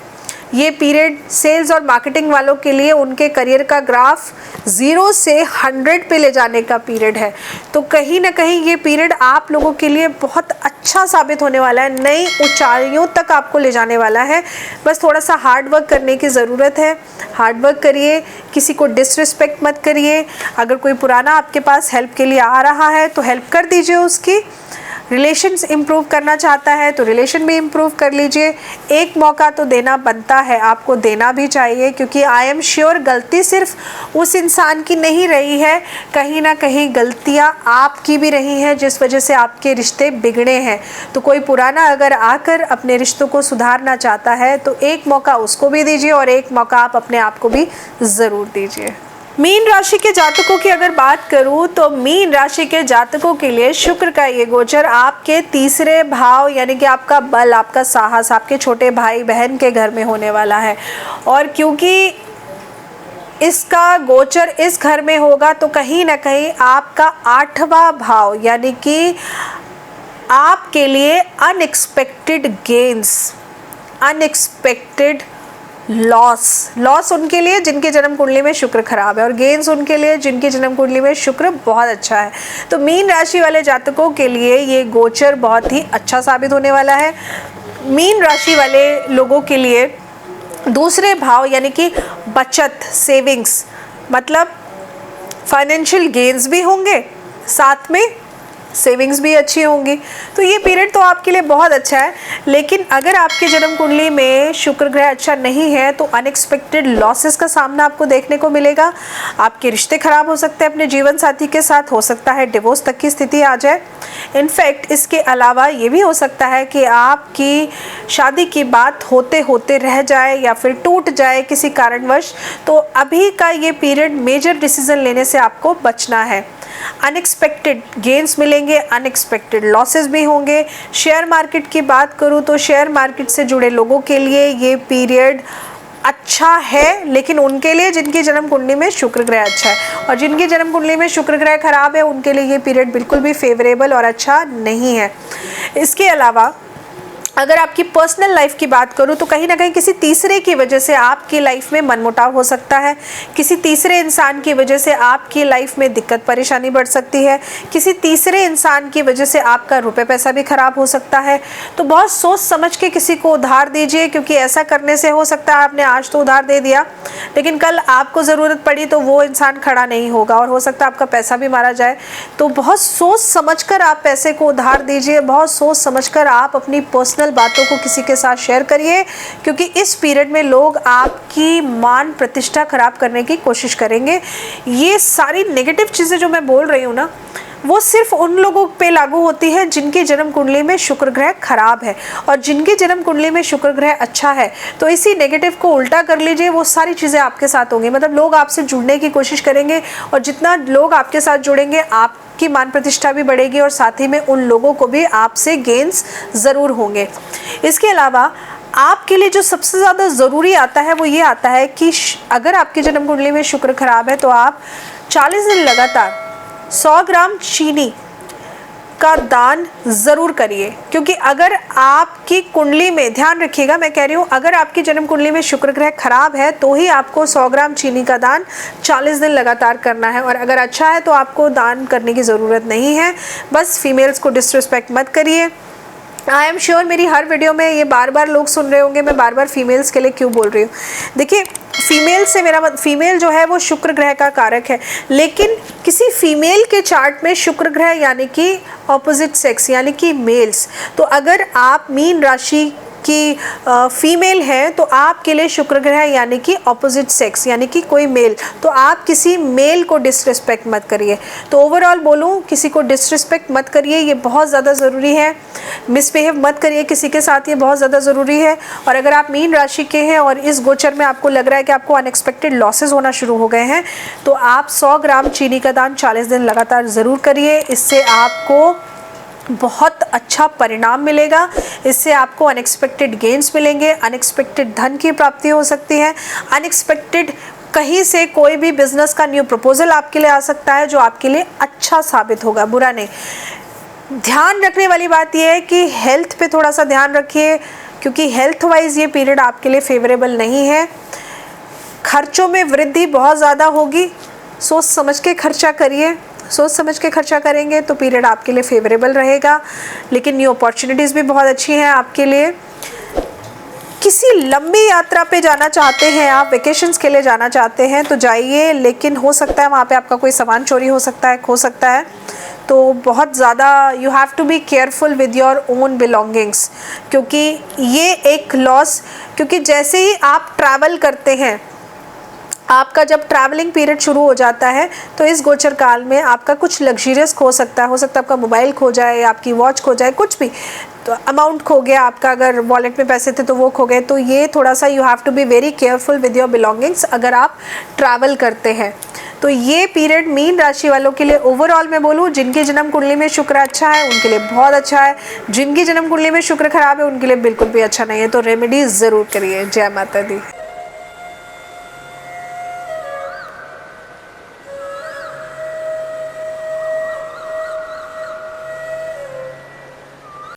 Speaker 1: ये पीरियड सेल्स और मार्केटिंग वालों के लिए उनके करियर का ग्राफ 0 से 100 पे ले जाने का पीरियड है। तो कहीं ना कहीं ये पीरियड आप लोगों के लिए बहुत अच्छा साबित होने वाला है, नई ऊंचाइयों तक आपको ले जाने वाला है। बस थोड़ा सा हार्ड वर्क करने की ज़रूरत है। हार्ड वर्क करिए, किसी को डिसरिस्पेक्ट मत करिए। अगर कोई पुराना आपके पास हेल्प के लिए आ रहा है तो हेल्प कर दीजिए उसकी। रिलेशंस इम्प्रूव करना चाहता है तो रिलेशन भी इम्प्रूव कर लीजिए। एक मौका तो देना बनता है, आपको देना भी चाहिए, क्योंकि आई एम श्योर गलती सिर्फ उस इंसान की नहीं रही है, कहीं ना कहीं गलतियां आपकी भी रही हैं जिस वजह से आपके रिश्ते बिगड़े हैं। तो कोई पुराना अगर आकर अपने रिश्तों को सुधारना चाहता है तो एक मौका उसको भी दीजिए और एक मौका आप अपने आप को भी ज़रूर दीजिए। मीन राशि के जातकों की अगर बात करूं तो मीन राशि के जातकों के लिए शुक्र का ये गोचर आपके तीसरे भाव यानी कि आपका बल, आपका साहस, आपके छोटे भाई बहन के घर में होने वाला है। और क्योंकि इसका गोचर इस घर में होगा तो कहीं ना कहीं आपका 8वां भाव यानी कि आपके लिए अनएक्सपेक्टेड गेन्स, अनएक्सपेक्टेड लॉस उनके लिए जिनके जन्म कुंडली में शुक्र खराब है और गेन्स उनके लिए जिनकी जन्म कुंडली में शुक्र बहुत अच्छा है। तो मीन राशि वाले जातकों के लिए ये गोचर बहुत ही अच्छा साबित होने वाला है। मीन राशि वाले लोगों के लिए दूसरे भाव यानी कि बचत, सेविंग्स, मतलब फाइनेंशियल गेन्स भी होंगे, साथ में सेविंग्स भी अच्छी होंगी। तो ये पीरियड तो आपके लिए बहुत अच्छा है। लेकिन अगर आपके जन्म कुंडली में शुक्र ग्रह अच्छा नहीं है तो अनएक्सपेक्टेड लॉसेस का सामना आपको देखने को मिलेगा। आपके रिश्ते खराब हो सकते हैं अपने जीवन साथी के साथ, हो सकता है डिवोर्स तक की स्थिति आ जाए। इनफैक्ट इसके अलावा ये भी हो सकता है कि आपकी शादी की बात होते होते रह जाए या फिर टूट जाए किसी कारणवश। तो अभी का ये पीरियड मेजर डिसीजन लेने से आपको बचना है। अनएक्सपेक्टेड गेन्स मिलेंगे, अनएक्सपेक्टेड लॉसेस भी होंगे। शेयर मार्केट की बात करूं तो शेयर मार्केट से जुड़े लोगों के लिए ये पीरियड अच्छा है, लेकिन उनके लिए जिनकी जन्म कुंडली में शुक्र ग्रह अच्छा है, और जिनकी जन्म कुंडली में शुक्र ग्रह खराब है उनके लिए ये पीरियड बिल्कुल भी फेवरेबल और अच्छा नहीं है। इसके अलावा अगर आपकी पर्सनल लाइफ की बात करूं तो कहीं ना कहीं किसी तीसरे की वजह से आपकी लाइफ में मनमुटाव हो सकता है। किसी तीसरे इंसान की वजह से आपकी लाइफ में दिक्कत परेशानी बढ़ सकती है। किसी तीसरे इंसान की वजह से आपका रुपए पैसा भी खराब हो सकता है। तो बहुत सोच समझ के किसी को उधार दीजिए, क्योंकि ऐसा करने से हो सकता है आपने आज तो उधार दे दिया लेकिन कल आपको ज़रूरत पड़ी तो वो इंसान खड़ा नहीं होगा और हो सकता है आपका पैसा भी मारा जाए। तो बहुत सोच समझ कर आप पैसे को उधार दीजिए, बहुत सोच समझ कर आप अपनी पर्सनल बातों को किसी के साथ शेयर करिए, क्योंकि इस पीरियड में लोग आपकी मान प्रतिष्ठा खराब करने की कोशिश करेंगे। ये सारी नेगेटिव चीज़ें जो मैं बोल रही हूँ ना, वो सिर्फ उन लोगों पे लागू होती है जिनकी जन्म कुंडली में शुक्र ग्रह खराब है, और जिनकी जन्म कुंडली में शुक्र ग्रह अच्छा है तो इसी नेगेटिव को उल्टा कर लीजिए, वो सारी चीज़ें आपके साथ होंगी। मतलब लोग आपसे जुड़ने की कोशिश करेंगे और जितना लोग आपके साथ जुड़ेंगे आपकी मान प्रतिष्ठा भी बढ़ेगी और साथ ही में उन लोगों को भी आपसे गेन्स ज़रूर होंगे। इसके अलावा आपके लिए जो सबसे ज़्यादा ज़रूरी आता है वो ये आता है कि अगर आपकी जन्म कुंडली में शुक्र खराब है तो आप 40 दिन लगातार 100 ग्राम चीनी का दान ज़रूर करिए। क्योंकि अगर आपकी कुंडली में, ध्यान रखिएगा मैं कह रही हूँ, अगर आपकी जन्म कुंडली में शुक्र ग्रह खराब है तो ही आपको 100 ग्राम चीनी का दान 40 दिन लगातार करना है, और अगर अच्छा है तो आपको दान करने की ज़रूरत नहीं है। बस फीमेल्स को डिसरिस्पेक्ट मत करिए। आई एम श्योर मेरी हर वीडियो में ये बार बार लोग सुन रहे होंगे मैं बार बार फीमेल्स के लिए क्यों बोल रही हूँ। देखिए, फीमेल से मेरा फीमेल जो है वो शुक्र ग्रह का कारक है, लेकिन किसी फीमेल के चार्ट में शुक्र ग्रह यानी कि ऑपोजिट सेक्स यानी कि मेल्स, तो अगर आप मीन राशि कि फीमेल है तो आपके लिए शुक्र ग्रह यानी कि ऑपोजिट सेक्स यानी कि कोई मेल, तो आप किसी मेल को डिसरिस्पेक्ट मत करिए। तो ओवरऑल बोलूँ, किसी को डिसरिस्पेक्ट मत करिए, ये बहुत ज़्यादा ज़रूरी है। मिसबिहेव मत करिए किसी के साथ, ये बहुत ज़्यादा ज़रूरी है। और अगर आप मीन राशि के हैं और इस गोचर में आपको लग रहा है कि आपको अनएक्सपेक्टेड लॉसेस होना शुरू हो गए हैं तो आप 100 ग्राम चीनी का दान 40 दिन लगातार ज़रूर करिए। इससे आपको बहुत अच्छा परिणाम मिलेगा, इससे आपको अनएक्सपेक्टेड गेन्स मिलेंगे, अनएक्सपेक्टेड धन की प्राप्ति हो सकती है, अनएक्सपेक्टेड कहीं से कोई भी बिजनेस का न्यू प्रपोजल आपके लिए आ सकता है जो आपके लिए अच्छा साबित होगा, बुरा नहीं। ध्यान रखने वाली बात यह है कि हेल्थ पे थोड़ा सा ध्यान रखिए, क्योंकि हेल्थ वाइज ये पीरियड आपके लिए फेवरेबल नहीं है। खर्चों में वृद्धि बहुत ज़्यादा होगी, सोच समझ के खर्चा करिए। सोच समझ के खर्चा करेंगे तो पीरियड आपके लिए फेवरेबल रहेगा, लेकिन न्यू अपॉर्चुनिटीज़ भी बहुत अच्छी हैं आपके लिए। किसी लंबी यात्रा पे जाना चाहते हैं आप, वेकेशंस के लिए जाना चाहते हैं तो जाइए, लेकिन हो सकता है वहाँ पे आपका कोई सामान चोरी हो सकता है, खो सकता है, तो बहुत ज़्यादा you have to be careful with your own belongings, क्योंकि ये एक लॉस, क्योंकि जैसे ही आप ट्रैवल करते हैं, आपका जब ट्रैवलिंग पीरियड शुरू हो जाता है तो इस गोचर काल में आपका कुछ लग्जरियस खो सकता है। हो सकता है आपका मोबाइल खो जाए, आपकी वॉच खो जाए, कुछ भी तो अमाउंट खो गया आपका, अगर वॉलेट में पैसे थे तो वो खो गए। तो ये थोड़ा सा you have to be very careful with your belongings अगर आप ट्रैवल करते हैं। तो ये पीरियड मीन राशि वालों के लिए ओवरऑल मैं बोलूँ, जिनकी जन्म कुंडली में शुक्र अच्छा है उनके लिए बहुत अच्छा है, जिनकी जन्म कुंडली में शुक्र खराब है उनके लिए बिल्कुल भी अच्छा नहीं है। तो रेमेडीज ज़रूर करिए। जय माता दी।